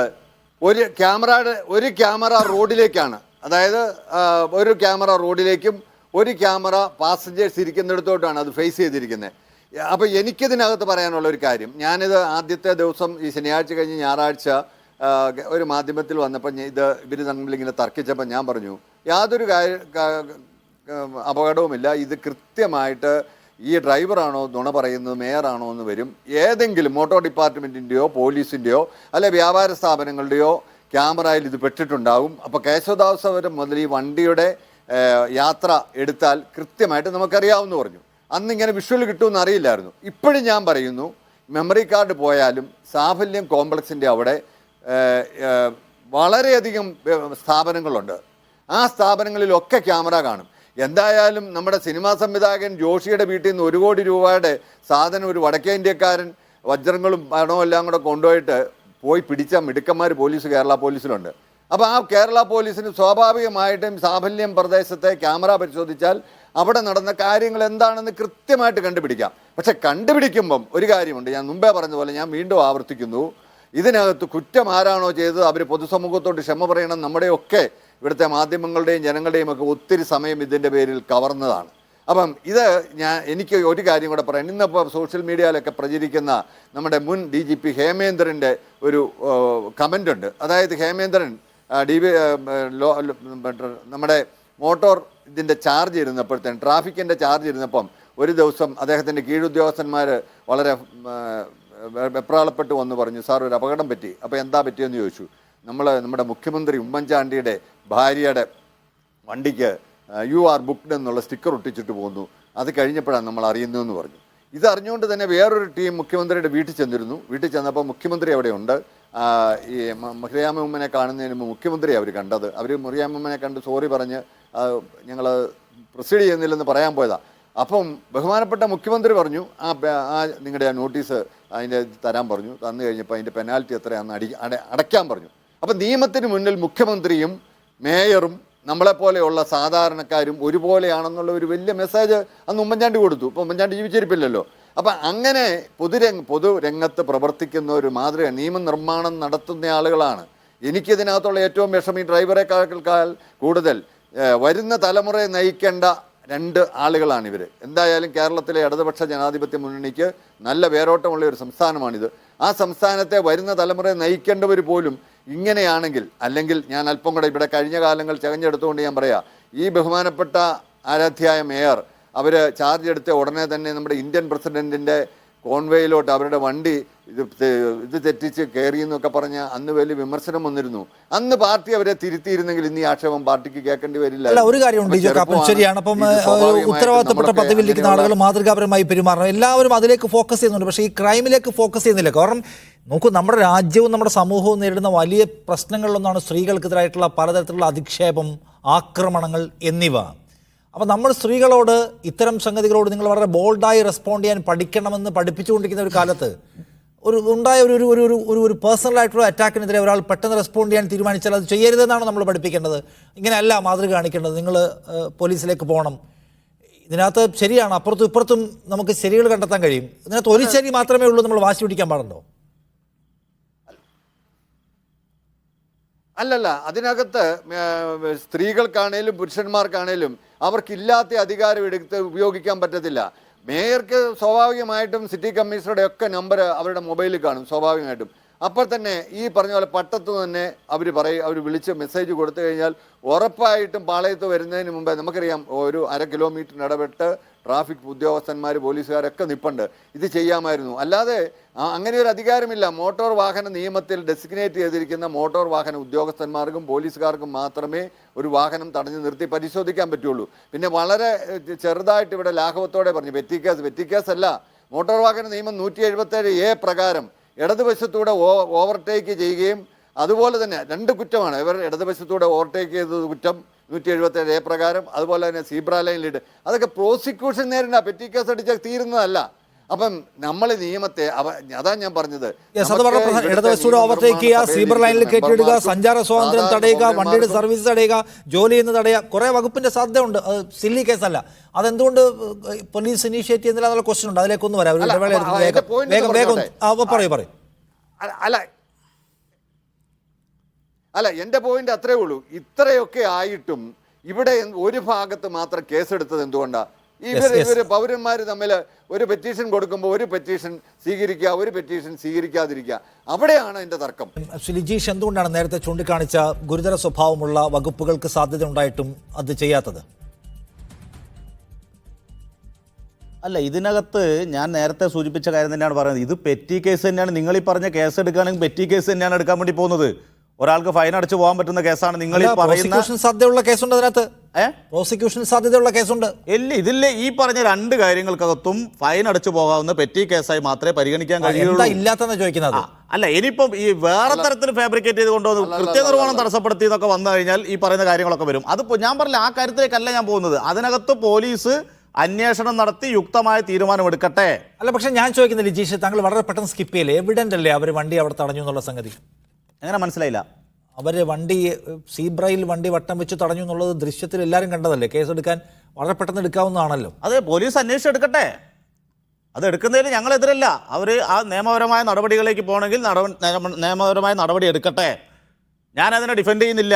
ഒരു ക്യാമറ റോഡിലേക്കാണ്, അതായത് ഒരു ക്യാമറ റോഡിലേക്കും ഒരു ക്യാമറ പാസഞ്ചേഴ്സ് ഇരിക്കുന്നിടത്തോട്ടാണ് അത് ഫേസ് ചെയ്തിരിക്കുന്നത്. അപ്പോൾ എനിക്കിതിനകത്ത് പറയാനുള്ള ഒരു കാര്യം, ഞാനിത് ആദ്യത്തെ ദിവസം ഈ ശനിയാഴ്ച കഴിഞ്ഞ് ഞായറാഴ്ച ഒരു മാധ്യമത്തിൽ വന്നപ്പോൾ ഇവർ തമ്മിൽ ഇങ്ങനെ തർക്കിച്ചപ്പോൾ ഞാൻ പറഞ്ഞു യാതൊരു അപകടവുമില്ല, ഇത് കൃത്യമായിട്ട് ഈ ഡ്രൈവറാണോ നുണ പറയുന്നത് മേയറാണോ എന്ന് വരും. ഏതെങ്കിലും മോട്ടോർ ഡിപ്പാർട്ട്മെൻറ്റിൻ്റെയോ പോലീസിൻ്റെയോ അല്ലെ വ്യാപാര സ്ഥാപനങ്ങളുടെയോ ക്യാമറയിൽ ഇത് പെട്ടിട്ടുണ്ടാവും. അപ്പോൾ കേശവദാസപുരം മുതൽ ഈ വണ്ടിയുടെ യാത്ര എടുത്താൽ കൃത്യമായിട്ട് നമുക്കറിയാവുമെന്ന് പറഞ്ഞു. അന്നിങ്ങനെ വിഷ്വൽ കിട്ടുമെന്ന് അറിയില്ലായിരുന്നു. ഇപ്പോഴും ഞാൻ പറയുന്നു, മെമ്മറി കാർഡ് പോയാലും സാഫല്യം കോംപ്ലക്സിൻ്റെ അവിടെ വളരെയധികം സ്ഥാപനങ്ങളുണ്ട്. ആ സ്ഥാപനങ്ങളിലൊക്കെ ക്യാമറ കാണും. എന്തായാലും നമ്മുടെ സിനിമാ സംവിധായകൻ ജോഷിയുടെ വീട്ടിൽ നിന്ന് 1 കോടി രൂപയുടെ സാധനം ഒരു വടക്കേ ഇന്ത്യക്കാരൻ വജ്രങ്ങളും പണവും എല്ലാം കൂടെ കൊണ്ടുപോയിട്ട് പോയി പിടിച്ച മിടുക്കന്മാർ കേരള പോലീസിലുണ്ട്. അപ്പോൾ ആ കേരള പോലീസിന് സ്വാഭാവികമായിട്ടും സാഫല്യം പ്രദേശത്തെ ക്യാമറ പരിശോധിച്ചാൽ അവിടെ നടന്ന കാര്യങ്ങൾ എന്താണെന്ന് കൃത്യമായിട്ട് കണ്ടുപിടിക്കാം. പക്ഷെ കണ്ടുപിടിക്കുമ്പം ഒരു കാര്യമുണ്ട്, ഞാൻ മുമ്പേ പറഞ്ഞതുപോലെ ഞാൻ വീണ്ടും ആവർത്തിക്കുന്നു, ഇതിനകത്ത് കുറ്റം ആരാണോ ചെയ്തത് അവർ പൊതുസമൂഹത്തോട് ക്ഷമ പറയണം. നമ്മുടെയൊക്കെ ഇവിടുത്തെ മാധ്യമങ്ങളുടെയും ജനങ്ങളുടെയും ഒക്കെ ഒത്തിരി സമയം ഇതിൻ്റെ പേരിൽ കവർന്നതാണ്. അപ്പം എനിക്ക് ഒരു കാര്യം കൂടെ പറയാം. ഇന്നിപ്പോൾ സോഷ്യൽ മീഡിയയിലൊക്കെ പ്രചരിക്കുന്ന നമ്മുടെ മുൻ DGP ഹേമേന്ദ്രൻ്റെ ഒരു കമൻ്റ് ഉണ്ട്. അതായത് ഹേമേന്ദ്രൻ നമ്മുടെ മോട്ടോർ ഇതിൻ്റെ ചാർജ് ഇരുന്നപ്പോഴത്തേനും ട്രാഫിക്കിൻ്റെ ചാർജ് ഇരുന്നപ്പം ഒരു ദിവസം അദ്ദേഹത്തിൻ്റെ കീഴുദ്യോഗസ്ഥന്മാർ വളരെ വെപ്രാളപ്പെട്ട് വന്ന് പറഞ്ഞു, സാർ ഒരു അപകടം പറ്റി. അപ്പോൾ എന്താ പറ്റിയെന്ന് ചോദിച്ചു. നമ്മുടെ മുഖ്യമന്ത്രി ഉമ്മൻചാണ്ടിയുടെ ഭാര്യയുടെ വണ്ടിക്ക് യു ആർ ബുക്ക്ഡ് എന്നുള്ള സ്റ്റിക്കർ ഒട്ടിച്ചിട്ട് പോന്നു, അത് കഴിഞ്ഞപ്പോഴാണ് നമ്മൾ അറിയുന്നതെന്ന് പറഞ്ഞു. ഇത് അറിഞ്ഞുകൊണ്ട് തന്നെ വേറൊരു ടീം മുഖ്യമന്ത്രിയുടെ വീട്ടിൽ ചെന്നിരുന്നു. വീട്ടിൽ ചെന്നപ്പോൾ മുഖ്യമന്ത്രി അവിടെയുണ്ട്. ഈ മറിയാമ്മനെ കാണുന്നതിന് മുമ്പ് മുഖ്യമന്ത്രി അവർ കണ്ടത്. അവർ മറിയാമ്മനെ കണ്ട് സോറി പറഞ്ഞ് ഞങ്ങൾ പ്രൊസീഡ് ചെയ്യുന്നില്ലെന്ന് പറയാൻ പോയതാണ്. അപ്പം ബഹുമാനപ്പെട്ട മുഖ്യമന്ത്രി പറഞ്ഞു നിങ്ങളുടെ ആ നോട്ടീസ് അതിൻ്റെ തരാൻ പറഞ്ഞു. തന്നു കഴിഞ്ഞപ്പോൾ അതിൻ്റെ പെനാൽറ്റി എത്രയാണെന്ന് അടയ്ക്കാൻ പറഞ്ഞു. അപ്പം നിയമത്തിന് മുന്നിൽ മുഖ്യമന്ത്രിയും മേയറും നമ്മളെപ്പോലെയുള്ള സാധാരണക്കാരും ഒരുപോലെയാണെന്നുള്ള ഒരു വലിയ മെസ്സേജ് അന്ന് ഉമ്മൻചാണ്ടി കൊടുത്തു. ഇപ്പോൾ ഉമ്മൻചാണ്ടി ജീവിച്ചിരിപ്പില്ലല്ലോ. അപ്പം അങ്ങനെ പൊതുരംഗത്ത് പ്രവർത്തിക്കുന്ന ഒരു മാതൃക നിയമനിർമ്മാണം നടത്തുന്ന ആളുകളാണ്. എനിക്കിതിനകത്തുള്ള ഏറ്റവും വിഷമം ഈ ഡ്രൈവറെക്കാൾ കൂടുതൽ വരുന്ന തലമുറയെ നയിക്കേണ്ട രണ്ട് ആളുകളാണ് ഇവർ. എന്തായാലും കേരളത്തിലെ ഇടതുപക്ഷ ജനാധിപത്യ മുന്നണിക്ക് നല്ല വേരോട്ടമുള്ള ഒരു സംസ്ഥാനമാണിത്. ആ സംസ്ഥാനത്തെ വരുന്ന തലമുറയെ നയിക്കേണ്ടവർ പോലും ഇങ്ങനെയാണെങ്കിൽ, അല്ലെങ്കിൽ ഞാൻ അല്പം കൂടെ ഇവിടെ കഴിഞ്ഞ കാലങ്ങൾ ചകഞ്ഞെടുത്തുകൊണ്ട് ഞാൻ പറയാം, ഈ ബഹുമാനപ്പെട്ട ആരാധ്യായ മേയർ അവർ ചാർജ് എടുത്ത ഉടനെ തന്നെ നമ്മുടെ ഇന്ത്യൻ പ്രസിഡൻറ്റിൻ്റെ കോൺവേയിലോട്ട് അവരുടെ വണ്ടി ഇത് തെറ്റിച്ച് കയറി എന്നൊക്കെ പറഞ്ഞ് അന്ന് വലിയ വിമർശനം വന്നിരുന്നു. അന്ന് പാർട്ടി അവരെ തിരുത്തിയിരുന്നെങ്കിൽ ഇന്ന് ഈ ആക്ഷേപം പാർട്ടിക്ക് കേൾക്കേണ്ടി വരില്ല. അല്ല, ഒരു കാര്യമുണ്ട് ശരിയാണ്. അപ്പം ഉത്തരവാദിത്തപ്പെട്ട പദവിയിലിരിക്കുന്ന ആളുകൾ മാതൃകാപരമായി പെരുമാറണം. എല്ലാവരും അതിലേക്ക് ഫോക്കസ് ചെയ്യുന്നുണ്ട്, പക്ഷേ ഈ ക്രൈമിലേക്ക് ഫോക്കസ് ചെയ്യുന്നില്ല. കാരണം നോക്കൂ, നമ്മുടെ രാജ്യവും നമ്മുടെ സമൂഹവും നേരിടുന്ന വലിയ പ്രശ്നങ്ങളിലൊന്നാണ് സ്ത്രീകൾക്കെതിരായിട്ടുള്ള പലതരത്തിലുള്ള അധിക്ഷേപം, ആക്രമണങ്ങൾ എന്നിവ. അപ്പോൾ നമ്മൾ സ്ത്രീകളോട് ഇത്തരം സംഗതികളോട് നിങ്ങൾ വളരെ ബോൾഡായി റെസ്പോണ്ട് ചെയ്യാൻ പഠിക്കണമെന്ന് പഠിപ്പിച്ചുകൊണ്ടിരിക്കുന്ന ഒരു കാലത്ത് ഉണ്ടായ ഒരു പേഴ്സണലായിട്ടുള്ള അറ്റാക്കിനെതിരെ ഒരാൾ പെട്ടെന്ന് റെസ്പോണ്ട് ചെയ്യാൻ തീരുമാനിച്ചാൽ അത് ചെയ്യരുതെന്നാണ് നമ്മൾ പഠിപ്പിക്കേണ്ടത്. ഇങ്ങനെയല്ല മാതൃക കാണിക്കേണ്ടത്. നിങ്ങൾ പോലീസിലേക്ക് പോകണം. ഇതിനകത്ത് ശരിയാണ്, അപ്പുറത്തും ഇപ്പുറത്തും നമുക്ക് ശരികൾ കണ്ടെത്താൻ കഴിയും. ഇതിനകത്ത് ഒരു ശരി മാത്രമേ ഉള്ളൂ, നമ്മൾ വാശി പിടിക്കാൻ പാടുണ്ടോ? അല്ലല്ല, അതിനകത്ത് സ്ത്രീകൾക്കാണേലും പുരുഷന്മാർക്കാണേലും അവർക്കില്ലാത്ത അധികാരം എടുത്ത് ഉപയോഗിക്കാൻ പറ്റത്തില്ല. മേയർക്ക് സ്വാഭാവികമായിട്ടും സിറ്റി കമ്മീഷണറുടെ ഒക്കെ നമ്പർ അവരുടെ മൊബൈലിൽ കാണും സ്വാഭാവികമായിട്ടും. അപ്പോൾ തന്നെ ഈ പറഞ്ഞ പോലെ പട്ടത്ത് തന്നെ അവർ വിളിച്ച് മെസ്സേജ് കൊടുത്തു കഴിഞ്ഞാൽ ഉറപ്പായിട്ടും പാളയത്ത് വരുന്നതിന് മുമ്പേ നമുക്കറിയാം ഒരു 1/2 കിലോമീറ്ററിന് ഇടപെട്ട് ട്രാഫിക് ഉദ്യോഗസ്ഥന്മാർ പോലീസുകാരൊക്കെ നിൽപ്പുണ്ട്. ഇത് ചെയ്യാമായിരുന്നു. അല്ലാതെ അങ്ങനെ ഒരു അധികാരമില്ല. മോട്ടോർ വാഹന നിയമത്തിൽ ഡെസിഗ്നേറ്റ് ചെയ്തിരിക്കുന്ന മോട്ടോർ വാഹന ഉദ്യോഗസ്ഥന്മാർക്കും പോലീസുകാർക്കും മാത്രമേ ഒരു വാഹനം തടഞ്ഞു നിർത്തി പരിശോധിക്കാൻ പറ്റുള്ളൂ. പിന്നെ വളരെ ചെറുതായിട്ട് ഇവിടെ ലാഘവത്തോടെ പറഞ്ഞു പെറ്റി കേസ് അല്ല. മോട്ടോർ വാഹന നിയമം 177A പ്രകാരം ഇടതുവശത്തൂടെ ഓവർടേക്ക് ചെയ്യുകയും അതുപോലെ തന്നെ 2 കുറ്റമാണ്. ഇവർ ഇടതുവശത്തൂടെ ഓവർടേക്ക് ചെയ്തത് കുറ്റം 177A പ്രകാരം, അതുപോലെ തന്നെ സീബ്ര ലൈനിലിട്ട് അതൊക്കെ പ്രോസിക്യൂഷൻ നേരിട പെറ്റി കേസ് അടിച്ചാൽ തീരുന്നതല്ല. അപ്പം നമ്മൾ നിയമത്തെ അതാ ഞാൻ പറഞ്ഞത്, ഇടതുവശത്തൂടെ ഓവർടേക്ക് ചെയ്യുക, സീബ്ര ലൈനിൽ കയറ്റിയിടുക, സഞ്ചാര സ്വാതന്ത്ര്യം തടയുക, വണ്ടിയുടെ സർവീസ് തടയുക, ജോലി ചെയ്യുന്നത് തടയുക, കുറേ വകുപ്പിന്റെ സാധ്യത ഉണ്ട്. അത് സില്ലി കേസല്ല. അതെന്തുകൊണ്ട് പോലീസ് ഇനീഷ്യേറ്റ് ചെയ്യുന്നില്ല എന്നുള്ള ക്വസ്റ്റ്യൻ ഉണ്ട്. അതിലേക്കൊന്നും വരാം. പറയൂ. അല്ല, എൻ്റെ പോയിന്റ് അത്രേ ഉള്ളൂ. ഇത്രയൊക്കെ ആയിട്ടും ഇവിടെ ഒരു ഭാഗത്ത് മാത്രം കേസെടുത്തത് എന്തുകൊണ്ടാണ്? ഇവര് പൗരന്മാർ തമ്മിൽ ഒരു പെറ്റീഷൻ കൊടുക്കുമ്പോൾ ഒരു പെറ്റീഷൻ സ്വീകരിക്കുക, ഒരു പെറ്റീഷൻ സ്വീകരിക്കാതിരിക്കുക, അവിടെയാണ് എൻ്റെ തർക്കം. ലിജീഷ്, എന്തുകൊണ്ടാണ് നേരത്തെ ചൂണ്ടിക്കാണിച്ച ഗുരുതര സ്വഭാവമുള്ള വകുപ്പുകൾക്ക് സാധ്യത ഉണ്ടായിട്ടും അത് ചെയ്യാത്തത്? അല്ല, ഇതിനകത്ത് ഞാൻ നേരത്തെ സൂചിപ്പിച്ച കാര്യം തന്നെയാണ് പറയുന്നത്. ഇത് പെറ്റി കേസ് തന്നെയാണ്. നിങ്ങൾ ഈ പറഞ്ഞ കേസ് എടുക്കുകയാണെങ്കിൽ പെറ്റി കേസ് തന്നെയാണ് എടുക്കാൻ വേണ്ടി പോകുന്നത്. ഒരാൾക്ക് ഫൈൻ അടിച്ചു പോകാൻ പറ്റുന്ന കേസാണ് നിങ്ങൾ ഈ പറയുന്ന. സാധ്യതയുള്ള കേസുണ്ട് അതിനകത്ത്. പ്രോസിക്യൂഷൻ സാധ്യതയുള്ള കേസുണ്ട്. ഇതില്ലേ ഈ പറഞ്ഞ 2 കാര്യങ്ങൾക്കകത്തും ഫൈൻ അടിച്ചു പോകാവുന്ന പെറ്റി കേസായി മാത്രമേ പരിഗണിക്കാൻ കഴിയുള്ളൂ. ഇല്ലാത്തതെന്ന് ചോദിക്കുന്നത്. അല്ല, ഇനിയിപ്പം ഈ വേറെ തരത്തിൽ ഫാബ്രിക്കേറ്റ് ചെയ്ത് കൊണ്ടുവന്ന് കൃത്യനിർവഹണം തടസ്സപ്പെടുത്തി എന്നൊക്കെ വന്നു കഴിഞ്ഞാൽ ഈ പറയുന്ന കാര്യങ്ങളൊക്കെ വരും. അത് ഞാൻ പറഞ്ഞില്ല, ആ കാര്യത്തിലേക്കല്ല ഞാൻ പോകുന്നത്. അതിനകത്ത് പോലീസ് അന്വേഷണം നടത്തി യുക്തമായ തീരുമാനമെടുക്കട്ടെ. അല്ല, പക്ഷെ ഞാൻ ചോദിക്കുന്നത് ലിജീഷ്, താങ്കൾ വളരെ പെട്ടെന്ന് സ്കിപ്പ് ചെയ്യല്ലേ? എവിഡന്റ് അല്ലേ അവർ വണ്ടി അവിടെ തടഞ്ഞു എന്നുള്ള സംഗതി? എങ്ങനെ മനസ്സിലായില്ല? അവർ വണ്ടി സീബ്രയിൽ വണ്ടി വട്ടം വെച്ച് തടഞ്ഞു എന്നുള്ളത് ദൃശ്യത്തിൽ എല്ലാവരും കണ്ടതല്ലേ? കേസെടുക്കാൻ വളരെ പെട്ടെന്ന് എടുക്കാവുന്നതാണല്ലോ. അതെ, പോലീസ് അന്വേഷിച്ചെടുക്കട്ടെ. അത് എടുക്കുന്നതിൽ ഞങ്ങളെതിരല്ല. അവർ ആ നിയമപരമായ നടപടികളിലേക്ക് പോകണമെങ്കിൽ നിയമപരമായ നടപടി എടുക്കട്ടെ. ഞാനതിനെ ഡിഫെൻഡ് ചെയ്യുന്നില്ല.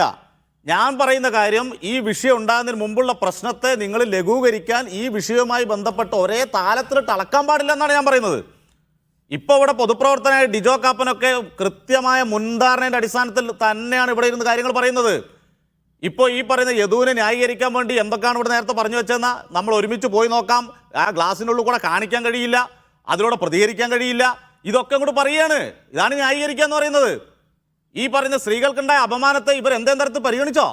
ഞാൻ പറയുന്ന കാര്യം, ഈ വിഷയം ഉണ്ടാകുന്നതിന് മുമ്പുള്ള പ്രശ്നത്തെ നിങ്ങൾ ലഘൂകരിക്കാൻ ഈ വിഷയവുമായി ബന്ധപ്പെട്ട് ഒരേ താലത്തിലിട്ട് അളക്കാൻ പാടില്ല എന്നാണ് ഞാൻ പറയുന്നത്. ഇപ്പോൾ ഇവിടെ പൊതുപ്രവർത്തകനായ ഡിജോ കാപ്പനൊക്കെ കൃത്യമായ മുൻധാരണയുടെ അടിസ്ഥാനത്തിൽ തന്നെയാണ് ഇവിടെ ഇരുന്ന് കാര്യങ്ങൾ പറയുന്നത്. ഇപ്പോൾ ഈ പറയുന്ന യദുവിനെ ന്യായീകരിക്കാൻ വേണ്ടി എന്തൊക്കെയാണ് ഇവിടെ നേരത്തെ പറഞ്ഞു വെച്ചതെന്നാൽ നമ്മൾ ഒരുമിച്ച് പോയി നോക്കാം, ആ ഗ്ലാസിനുള്ളിൽ കൂടെ കാണിക്കാൻ കഴിയില്ല, അതിലൂടെ പ്രതികരിക്കാൻ കഴിയില്ല, ഇതൊക്കെ കൂടെ പറയുകയാണ്. ഇതാണ് ന്യായീകരിക്കുക എന്ന് പറയുന്നത്. ഈ പറയുന്ന സ്ത്രീകൾക്കുണ്ടായ അപമാനത്തെ ഇവർ എന്തേം തരത്തിൽ പരിഗണിച്ചോ?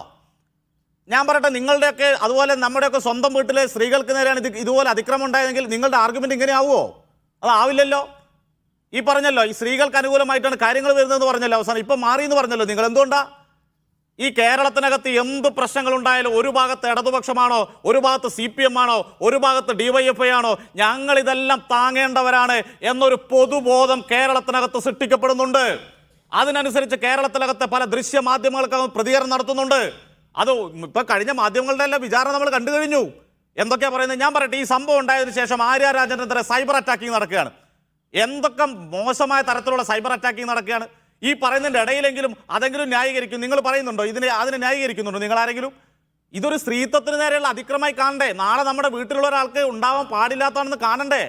ഞാൻ പറയട്ടെ, നിങ്ങളുടെയൊക്കെ അതുപോലെ നമ്മുടെയൊക്കെ സ്വന്തം വീട്ടിലെ സ്ത്രീകൾക്ക് നേരെയാണ് ഇതുപോലെ അതിക്രമം ഉണ്ടായതെങ്കിൽ നിങ്ങളുടെ ആർഗ്യുമെന്റ് ഇങ്ങനെ ആവുമോ? അതാവില്ലല്ലോ. ഈ പറഞ്ഞല്ലോ ഈ സ്ത്രീകൾക്ക് അനുകൂലമായിട്ടാണ് കാര്യങ്ങൾ വരുന്നതെന്ന് പറഞ്ഞല്ലോ, അവസാനം ഇപ്പം മാറി എന്ന് പറഞ്ഞല്ലോ. നിങ്ങൾ എന്തുകൊണ്ടാ ഈ കേരളത്തിനകത്ത് എന്ത് പ്രശ്നങ്ങളുണ്ടായാലും ഒരു ഭാഗത്ത് ഇടതുപക്ഷമാണോ, ഒരു ഭാഗത്ത് CPM ആണോ, ഒരു ഭാഗത്ത് DYFI ആണോ, ഞങ്ങൾ ഇതെല്ലാം താങ്ങേണ്ടവരാണ് എന്നൊരു പൊതുബോധം കേരളത്തിനകത്ത് സൃഷ്ടിക്കപ്പെടുന്നുണ്ട്. അതിനനുസരിച്ച് കേരളത്തിനകത്തെ പല ദൃശ്യ മാധ്യമങ്ങൾക്കകം പ്രതികരണം നടത്തുന്നുണ്ട്. അത് ഇപ്പം കഴിഞ്ഞ മാധ്യമങ്ങളുടെ എല്ലാം വിചാരണ നമ്മൾ കണ്ടു കഴിഞ്ഞു. എന്തൊക്കെയാ പറയുന്നത് ഞാൻ പറയട്ടെ. ഈ സംഭവം ഉണ്ടായതിനു ശേഷം ആര്യ രാജേന്ദ്രനെതിരെ സൈബർ അറ്റാക്കിങ് നടക്കുകയാണ്. എന്തൊക്കെ മോശമായ തരത്തിലുള്ള സൈബർ അറ്റാക്കിങ് നടക്കുകയാണ്. ഈ പറയുന്നതിൻ്റെ ഇടയിലെങ്കിലും അതെങ്കിലും ന്യായീകരിക്കും. നിങ്ങൾ പറയുന്നുണ്ടോ അതിനെ ന്യായീകരിക്കുന്നുണ്ടോ നിങ്ങൾ ആരെങ്കിലും? ഇതൊരു സ്ത്രീത്വത്തിന് നേരെയുള്ള അതിക്രമമായി കാണണ്ടേ? നാളെ നമ്മുടെ വീട്ടിലുള്ള ഒരാൾക്ക് ഉണ്ടാവാൻ പാടില്ലാത്തതാണെന്ന് കാണണ്ടേ?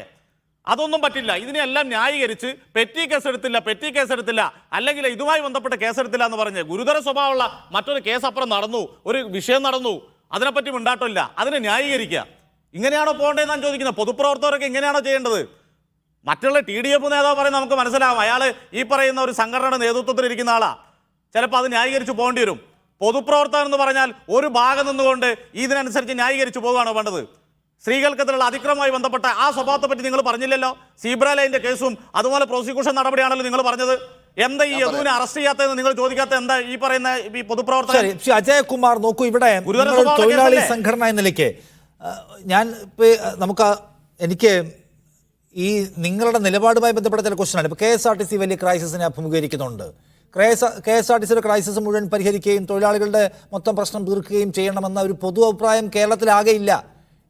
അതൊന്നും പറ്റില്ല. ഇതിനെല്ലാം ന്യായീകരിച്ച് പെറ്റി കേസെടുത്തില്ല അല്ലെങ്കിൽ ഇതുമായി ബന്ധപ്പെട്ട കേസെടുത്തില്ല എന്ന് പറഞ്ഞ് ഗുരുതര സ്വഭാവമുള്ള മറ്റൊരു കേസ് അപ്പുറം നടന്നു, ഒരു വിഷയം നടന്നു, അതിനെപ്പറ്റി മിണ്ടാട്ടില്ല, അതിനെ ന്യായീകരിക്കുക. ഇങ്ങനെയാണോ പോകേണ്ടതെന്നാണ് ചോദിക്കുന്നത്. പൊതുപ്രവർത്തകരൊക്കെ ഇങ്ങനെയാണോ ചെയ്യേണ്ടത്? മറ്റുള്ള TDF നേതാവ് പറയുന്നത് നമുക്ക് മനസ്സിലാവും, അയാൾ ഈ പറയുന്ന ഒരു സംഘടനയുടെ നേതൃത്വത്തിൽ ഇരിക്കുന്ന ആളാണ്, ചിലപ്പോൾ അത് ന്യായീകരിച്ച് പോകേണ്ടി വരും. പൊതുപ്രവർത്തകൻ എന്ന് പറഞ്ഞാൽ ഒരു ഭാഗം നിന്നുകൊണ്ട് ഇതിനനുസരിച്ച് ന്യായീകരിച്ച് പോകുകയാണോ വേണ്ടത്? സ്ത്രീകൾക്കെതിരെയുള്ള അതിക്രമവുമായി ബന്ധപ്പെട്ട ആ സ്വഭാവത്തെ പറ്റി നിങ്ങൾ പറഞ്ഞില്ലല്ലോ. സീബ്ര ലൈനിന്റെ കേസും അതുപോലെ പ്രോസിക്യൂഷൻ നടപടിയാണല്ലോ നിങ്ങൾ പറഞ്ഞത്. എന്താ ഈ യദുവിനെ അറസ്റ്റ് ചെയ്യാത്തതെന്ന് നിങ്ങൾ ചോദിക്കാത്ത എന്താ ഈ പറയുന്ന ഈ പൊതുപ്രവർത്തകർ? അജയകുമാർ നോക്കൂ, ഇവിടെ തൊഴിലാളി സംഘടന എന്ന നിലയ്ക്ക് എനിക്ക് ഈ നിങ്ങളുടെ നിലപാടുമായി ബന്ധപ്പെട്ട ചില ക്വസ്റ്റ്യനാണ്. ഇപ്പോൾ KSRTC വലിയ ക്രൈസിസിനെ അഭിമുഖീകരിക്കുന്നുണ്ട്. KSRTCയുടെ ക്രൈസിസ് മുഴുവൻ പരിഹരിക്കുകയും തൊഴിലാളികളുടെ മൊത്തം പ്രശ്നം തീർക്കുകയും ചെയ്യണമെന്ന ഒരു പൊതു അഭിപ്രായം കേരളത്തിലാകെയില്ല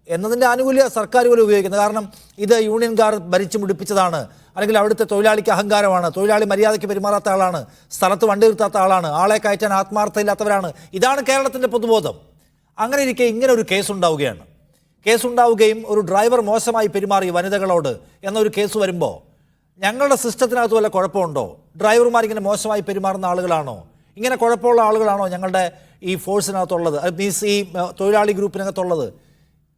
എന്നതിൻ്റെ ആനുകൂല്യ സർക്കാർ പോലും ഉപയോഗിക്കുന്നത്. കാരണം ഇത് യൂണിയൻകാർ ഭരിച്ചു മുടിപ്പിച്ചതാണ്, അല്ലെങ്കിൽ അവിടുത്തെ തൊഴിലാളിക്ക് അഹങ്കാരമാണ്, തൊഴിലാളി മര്യാദയ്ക്ക് പെരുമാറാത്ത ആളാണ്, സ്ഥലത്ത് വണ്ടി നിർത്താത്ത ആളാണ്, ആളെ കയറ്റാൻ ആത്മാർത്ഥയില്ലാത്തവരാണ്. ഇതാണ് കേരളത്തിൻ്റെ പൊതുബോധം. അങ്ങനെ ഇരിക്കെ ഇങ്ങനെ ഒരു കേസുണ്ടാവുകയും ഒരു ഡ്രൈവർ മോശമായി പെരുമാറി വനിതകളോട് എന്നൊരു കേസ് വരുമ്പോൾ ഞങ്ങളുടെ സിസ്റ്റത്തിനകത്ത് വല്ല കുഴപ്പമുണ്ടോ? ഡ്രൈവർമാർ ഇങ്ങനെ മോശമായി പെരുമാറുന്ന ആളുകളാണോ, ഇങ്ങനെ കുഴപ്പമുള്ള ആളുകളാണോ ഞങ്ങളുടെ ഈ ഫോഴ്സിനകത്തുള്ളത്, മീൻസ് ഈ തൊഴിലാളി ഗ്രൂപ്പിനകത്തുള്ളത്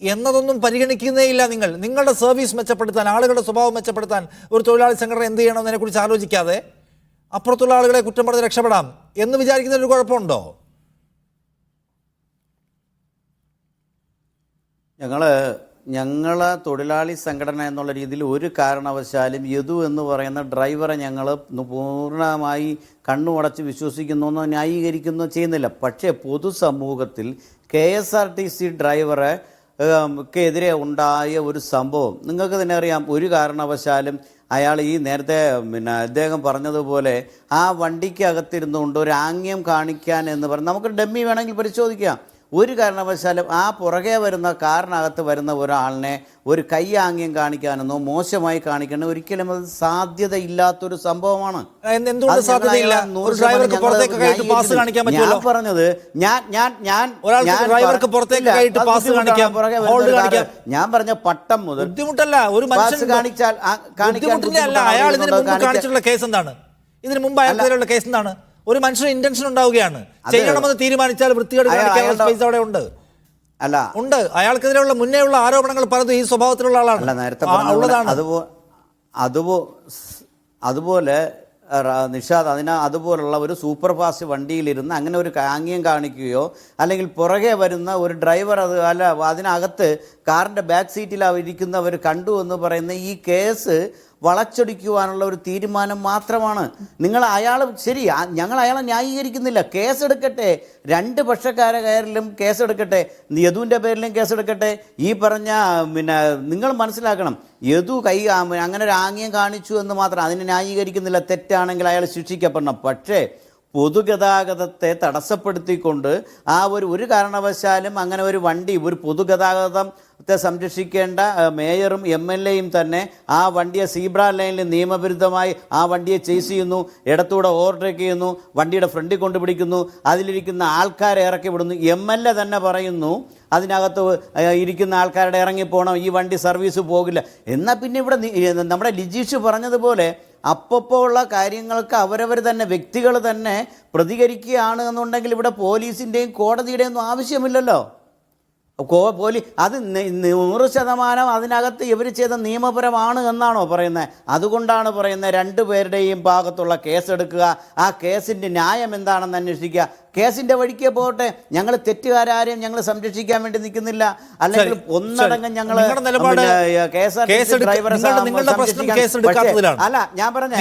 എന്നതൊന്നും പരിഗണിക്കുന്നേ ഇല്ല. നിങ്ങളുടെ സർവീസ് മെച്ചപ്പെടുത്താൻ, ആളുകളുടെ സ്വഭാവം മെച്ചപ്പെടുത്താൻ ഒരു തൊഴിലാളി സംഘടന എന്ത് ചെയ്യണമെന്നതിനെക്കുറിച്ച് ആലോചിക്കാതെ അപ്പുറത്തുള്ള ആളുകളെ കുറ്റം പറഞ്ഞ് രക്ഷപ്പെടാം എന്ന് വിചാരിക്കുന്നതിനൊരു കുഴപ്പമുണ്ടോ? ഞങ്ങളെ തൊഴിലാളി സംഘടന എന്നുള്ള രീതിയിൽ ഒരു കാരണവശാലും യദു എന്ന് പറയുന്ന ഡ്രൈവറെ ഞങ്ങൾ പൂർണ്ണമായി കണ്ണുമടച്ച് വിശ്വസിക്കുന്നു, ന്യായീകരിക്കുന്നു ചെയ്യുന്നില്ല. പക്ഷേ പൊതുസമൂഹത്തിൽ KSRTC ഡ്രൈവറെ എതിരെ ഉണ്ടായ ഒരു സംഭവം നിങ്ങൾക്ക് തന്നെ അറിയാം. ഒരു കാരണവശാലും അയാൾ ഈ നേരത്തെ അദ്ദേഹം പറഞ്ഞതുപോലെ ആ വണ്ടിക്കകത്തിരുന്നുകൊണ്ട് ഒരു ആംഗ്യം കാണിക്കാൻ എന്ന് പറഞ്ഞ് നമുക്ക് ഡമ്മി വേണമെങ്കിൽ പരിശോധിക്കാം. ഒരു കാരണവശാലും ആ പുറകെ വരുന്ന കാറിനകത്ത് വരുന്ന ഒരാളിനെ ഒരു കൈയാംഗ്യം കാണിക്കാനെന്നോ മോശമായി കാണിക്കാനോ ഒരിക്കലും അത് സാധ്യതയില്ലാത്തൊരു സംഭവമാണ്. ഞാൻ പറഞ്ഞത് ഞാൻ പറഞ്ഞ പട്ടം മുതൽ ബുദ്ധിമുട്ടല്ല. ഒരു മനുഷ്യൻ കാണിച്ചാൽ കേസ് എന്താണ്? ഇതിന് മുമ്പ് അയാൾക്കെതിരെയുള്ള കേസ് എന്താണ്? ഒരു മനുഷ്യന് ഇന്റൻഷൻ ഉണ്ടാവുകയാണ്, ചെയ്യണമെന്ന് തീരുമാനിച്ചാൽ വൃത്തികേട് സ്പേസ് അവിടെ ഉണ്ട്. ഉണ്ട്. അയാൾക്കെതിരെയുള്ള മുന്നേ ഉള്ള ആരോപണങ്ങൾ പലതും ഈ സ്വഭാവത്തിലുള്ള ആളാണ്. അതുപോലെ നിഷാദ് അതുപോലുള്ള ഒരു സൂപ്പർ ഫാസ്റ്റ് വണ്ടിയിലിരുന്ന് അങ്ങനെ ഒരു ആംഗ്യം കാണിക്കുകയോ അല്ലെങ്കിൽ പുറകെ വരുന്ന ഒരു ഡ്രൈവർ അതിനകത്ത് കാറിൻ്റെ ബാക്ക് സീറ്റിൽ ഇരിക്കുന്നവർ കണ്ടു എന്ന് പറയുന്ന ഈ കേസ് വളച്ചൊടിക്കുവാനുള്ള ഒരു തീരുമാനം മാത്രമാണ്. ഞങ്ങൾ അയാളെ ന്യായീകരിക്കുന്നില്ല. കേസെടുക്കട്ടെ, രണ്ട് പക്ഷക്കാരിലും കേസെടുക്കട്ടെ, യദുവിൻ്റെ പേരിലും കേസെടുക്കട്ടെ. ഈ പറഞ്ഞ നിങ്ങൾ മനസ്സിലാക്കണം, യദു അങ്ങനെ ഒരു ആംഗ്യം കാണിച്ചു എന്ന് മാത്രം അതിനെ ന്യായീകരിക്കുന്നില്ല. തെറ്റാണെങ്കിൽ അയാൾ ശിക്ഷിക്കപ്പെടണം. പക്ഷേ പൊതുഗതാഗതത്തെ തടസ്സപ്പെടുത്തിക്കൊണ്ട് ഒരു കാരണവശാലും അങ്ങനെ ഒരു വണ്ടി, ഒരു പൊതുഗതാഗതത്തെ സംരക്ഷിക്കേണ്ട മേയറും MLAയും തന്നെ ആ വണ്ടിയെ സീബ്ര ലൈനിൽ നിയമവിരുദ്ധമായി ആ വണ്ടിയെ ചേസ് ചെയ്യുന്നു, ഇടത്തൂടെ ഓവർടേക്ക് ചെയ്യുന്നു, വണ്ടിയുടെ ഫ്രണ്ടിൽ കൊണ്ടുപിടിക്കുന്നു, അതിലിരിക്കുന്ന ആൾക്കാരെ ഇറക്കി വിടുന്നു. MLA തന്നെ പറയുന്നു അതിനകത്ത് ഇരിക്കുന്ന ആൾക്കാരുടെ ഇറങ്ങിപ്പോണം, ഈ വണ്ടി സർവീസ് പോകില്ല. എന്നാൽ പിന്നെ ഇവിടെ നമ്മുടെ ലിജീഷ് പറഞ്ഞതുപോലെ അപ്പോൾ ഉള്ള കാര്യങ്ങൾക്ക് അവരവർ തന്നെ വ്യക്തികൾ തന്നെ പ്രതികരിക്കുകയാണ് എന്നുണ്ടെങ്കിൽ ഇവിടെ പോലീസിൻ്റെയും കോടതിയുടെയും ഒന്നും ആവശ്യമില്ലല്ലോ. അത് 100% അതിനകത്ത് ഇവർ ചെയ്ത നിയമപരമാണ് എന്നാണോ പറയുന്നത്? അതുകൊണ്ടാണ് പറയുന്നത് രണ്ടുപേരുടെയും ഭാഗത്തുള്ള കേസെടുക്കുക, ആ കേസിൻ്റെ ന്യായം എന്താണെന്ന് അന്വേഷിക്കുക, കേസിൻ്റെ വഴിക്ക് പോകട്ടെ. ഞങ്ങൾ തെറ്റുകാരെയും ഞങ്ങൾ സംരക്ഷിക്കാൻ വേണ്ടി നിൽക്കുന്നില്ല, അല്ലെങ്കിൽ ഒന്നടങ്കം ഞങ്ങൾ അല്ല. ഞാൻ പറഞ്ഞ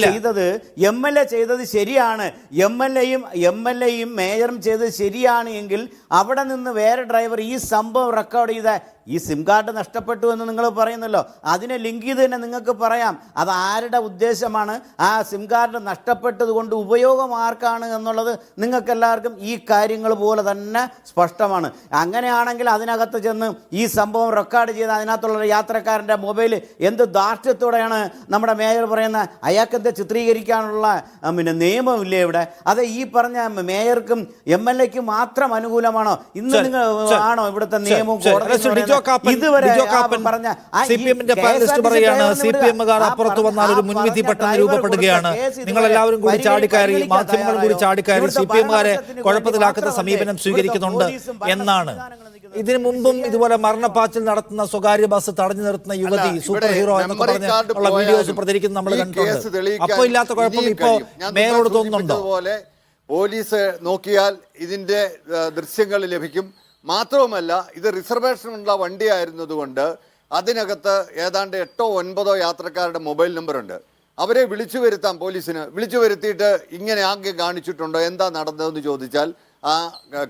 ചെയ്തത് MLA ചെയ്തത് ശരിയാണ്, MLA-യും മേയറും ചെയ്തത് ശരിയാണ് എങ്കിൽ അവിടെ നിന്ന് വേറെ ഡ്രൈവർ ഈ സംഭവം റെക്കോർഡ് ചെയ്ത ഈ സിം കാർഡ് നഷ്ടപ്പെട്ടു എന്ന് നിങ്ങൾ പറയുന്നല്ലോ, അതിനെ ലിങ്ക് ചെയ്ത് തന്നെ നിങ്ങൾക്ക് പറയാം അത് ആരുടെ ഉദ്ദേശമാണ്, ആ സിം കാർഡ് നഷ്ടപ്പെട്ടത് കൊണ്ട് ഉപയോഗം ആർക്കാണ് എന്നുള്ളത് നിങ്ങൾക്ക് എല്ലാവർക്കും ഈ കാര്യങ്ങൾ പോലെ തന്നെ സ്പഷ്ടമാണ്. അങ്ങനെയാണെങ്കിൽ അതിനകത്ത് ചെന്ന് ഈ സംഭവം റെക്കോർഡ് ചെയ്ത് അതിനകത്തുള്ള യാത്രക്കാരൻ്റെ മൊബൈൽ എന്ത് ധാർഷ്ട്യത്തോടെയാണ് നമ്മുടെ മേയർ പറയുന്നത്, അയാൾക്കെന്താ ചിത്രീകരിക്കാനുള്ള നിയമമില്ലേ ഇവിടെ? അത് ഈ പറഞ്ഞ മേയർക്കും MLA-ക്കും മാത്രം അനുകൂലമാണോ? ഇന്ന് നിങ്ങൾ ആണോ ഇവിടുത്തെ നിയമവും കോടതി CPM-കാർ അപ്പുറത്ത് വന്നാൽ ഒരു മുൻവിധി പെട്ടെന്ന് രൂപപ്പെടുകയാണ്. നിങ്ങൾ എല്ലാവരും കൂടി ചാടിക്കയറി, മാധ്യമങ്ങൾ കൂടി ചാടിക്കയറി CPM-കാരെ കുഴപ്പത്തിലാക്കുന്ന സമീപനം സ്വീകരിക്കുന്നുണ്ട് എന്നാണ്. ഇതിനു മുമ്പും ഇതുപോലെ മരണപ്പാച്ചിൽ നടത്തുന്ന സ്വകാര്യ ബസ് തടഞ്ഞു നിർത്തുന്ന യുവതി സൂപ്പർ ഹീറോ എന്നൊക്കെ പറഞ്ഞ ഉള്ള വീഡിയോസ് പ്രചരിക്കുന്നത് നമ്മൾ കണ്ടിട്ടുണ്ട്. അപ്പോൾ ഇല്ലാത്ത കുഴപ്പം ഇപ്പോ മേയറോട് തോന്നുന്നുണ്ടോ? പോലീസ് നോക്കിയാൽ ഇതിന്റെ ദൃശ്യങ്ങൾ ലഭിക്കും. മാത്രവുമല്ല, ഇത് റിസർവേഷനുള്ള വണ്ടിയായിരുന്നതുകൊണ്ട് അതിനകത്ത് ഏതാണ്ട് 8-9 യാത്രക്കാരുടെ മൊബൈൽ നമ്പറുണ്ട്. അവരെ വിളിച്ചു വരുത്താം, പോലീസിന് വിളിച്ചു വരുത്തിയിട്ട് ഇങ്ങനെ ആകെ കാണിച്ചിട്ടുണ്ടോ, എന്താ നടന്നതെന്ന് ചോദിച്ചാൽ ആ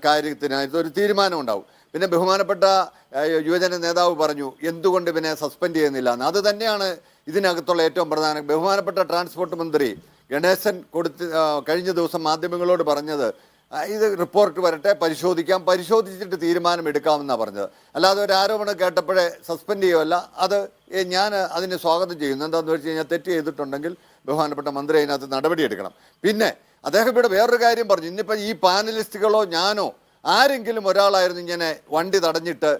കാര്യത്തിന് ഇതൊരു തീരുമാനം ഉണ്ടാവും. പിന്നെ ബഹുമാനപ്പെട്ട യുവജന നേതാവ് പറഞ്ഞു എന്തുകൊണ്ട് ഇവനെ സസ്പെൻഡ് ചെയ്യുന്നില്ല എന്ന്. അത് തന്നെയാണ് ഇതിനകത്തുള്ള ഏറ്റവും പ്രധാനം. ബഹുമാനപ്പെട്ട ട്രാൻസ്പോർട്ട് മന്ത്രി ഗണേശൻ കഴിഞ്ഞ ദിവസം മാധ്യമങ്ങളോട് പറഞ്ഞത് ഇത് റിപ്പോർട്ട് വരട്ടെ, പരിശോധിച്ചിട്ട് തീരുമാനമെടുക്കാമെന്നാണ് പറഞ്ഞത്. അല്ലാതെ ഒരു ആരോപണം കേട്ടപ്പോഴേ സസ്പെൻഡ് ചെയ്യുമല്ല. അത് ഞാൻ അതിനെ സ്വാഗതം ചെയ്യുന്നു. എന്താണെന്ന് വെച്ച് കഴിഞ്ഞാൽ തെറ്റ് ചെയ്തിട്ടുണ്ടെങ്കിൽ ബഹുമാനപ്പെട്ട മന്ത്രി അതിനകത്ത് നടപടിയെടുക്കണം. പിന്നെ അദ്ദേഹം ഇവിടെ വേറൊരു കാര്യം പറഞ്ഞു, ഇന്നിപ്പോൾ ഈ പാനലിസ്റ്റുകളോ ഞാനോ ആരെങ്കിലും ഒരാളായിരുന്നു ഇങ്ങനെ വണ്ടി തടഞ്ഞിട്ട്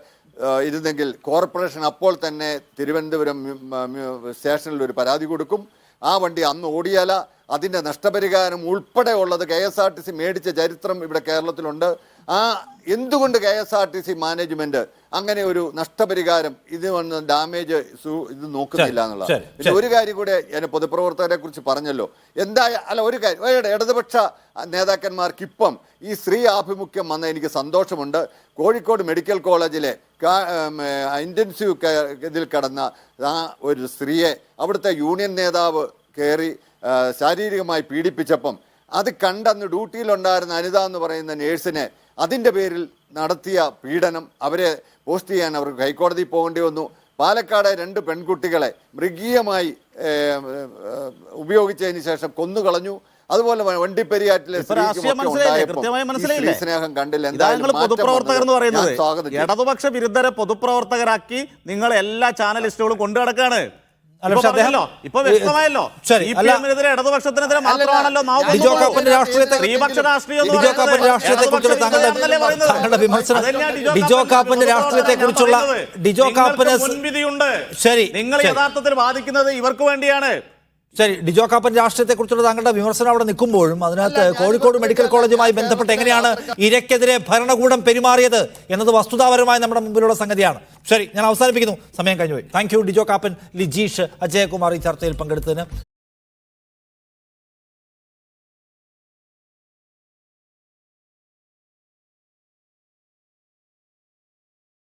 ഇരുന്നെങ്കിൽ കോർപ്പറേഷൻ അപ്പോൾ തന്നെ തിരുവനന്തപുരം സ്റ്റേഷനിൽ ഒരു പരാതി കൊടുക്കും. ആ വണ്ടി അന്ന് ഓടിയാല അതിൻ്റെ നഷ്ടപരിഹാരം ഉൾപ്പെടെ ഉള്ളത് KSRTC മേടിച്ച ചരിത്രം ഇവിടെ കേരളത്തിലുണ്ട്. എന്തുകൊണ്ട് KSRTC മാനേജ്മെന്റ് അങ്ങനെ ഒരു നഷ്ടപരിഹാരം ഇത് വന്ന് ഡാമേജ് ഇത് നോക്കുന്നില്ല എന്നുള്ളത്. പിന്നെ ഒരു കാര്യം കൂടെ ഞാൻ പൊതുപ്രവർത്തകരെ കുറിച്ച് പറഞ്ഞല്ലോ. ഒരു കാര്യം, ഇടതുപക്ഷ നേതാക്കന്മാർക്ക് ഇപ്പം ഈ സ്ത്രീ ആഭിമുഖ്യം വന്ന എനിക്ക് സന്തോഷമുണ്ട്. കോഴിക്കോട് മെഡിക്കൽ കോളേജിലെ ഇൻറ്റൻസീവ് ഇതിൽ കടന്ന ആ ഒരു സ്ത്രീയെ അവിടുത്തെ യൂണിയൻ നേതാവ് കയറി ശാരീരികമായി പീഡിപ്പിച്ചപ്പം അത് കണ്ടന്ന് ഡ്യൂട്ടിയിലുണ്ടായിരുന്ന അനിത എന്ന് പറയുന്ന നേഴ്സിനെ അതിൻ്റെ പേരിൽ നടത്തിയ പീഡനം, അവരെ പോസ്റ്റ് ചെയ്യാൻ അവർക്ക് ഹൈക്കോടതിയിൽ പോകേണ്ടി വന്നു. പാലക്കാട് 2 പെൺകുട്ടികളെ മൃഗീയമായി ഉപയോഗിച്ചതിന് ശേഷം കൊന്നുകളഞ്ഞു. അതുപോലെ വണ്ടിപ്പെരിയാറ്റിലെ സ്നേഹം കണ്ടില്ല. പൊതുപ്രവർത്തകർ എന്ന് പറയുന്നത് ഇടതുപക്ഷ വിരുദ്ധരെ പൊതുപ്രവർത്തകരാക്കി നിങ്ങൾ എല്ലാ ചാനലിസ്റ്റുകളും കൊണ്ടു നടക്കാണ്. ഇപ്പൊ വ്യക്തമായല്ലോ, ഇടതുപക്ഷത്തിനെതിരെ മാത്രമാണല്ലോ മുൻവിധിയുണ്ട്. നിങ്ങൾ യഥാർത്ഥത്തിൽ വാദിക്കുന്നത് ഇവർക്ക് വേണ്ടിയാണ്. ശരി, ഡിജോ കാപ്പന്റെ രാഷ്ട്രീയത്തെക്കുറിച്ചുള്ള താങ്കളുടെ വിമർശനം അവിടെ നിൽക്കുമ്പോഴും അതിനകത്ത് കോഴിക്കോട് മെഡിക്കൽ കോളേജുമായി ബന്ധപ്പെട്ട് എങ്ങനെയാണ് ഇരയ്ക്കെതിരെ ഭരണകൂടം പെരുമാറിയത് എന്നത് വസ്തുതാപരമായി നമ്മുടെ മുമ്പിലുള്ള സംഗതിയാണ്. ശരി, ഞാൻ അവസാനിപ്പിക്കുന്നു, സമയം കഴിഞ്ഞുപോയി. താങ്ക് യു ഡിജോ കാപ്പൻ, ലിജീഷ്, അജയകുമാർ ഈ ചർച്ചയിൽ പങ്കെടുത്തതിന്.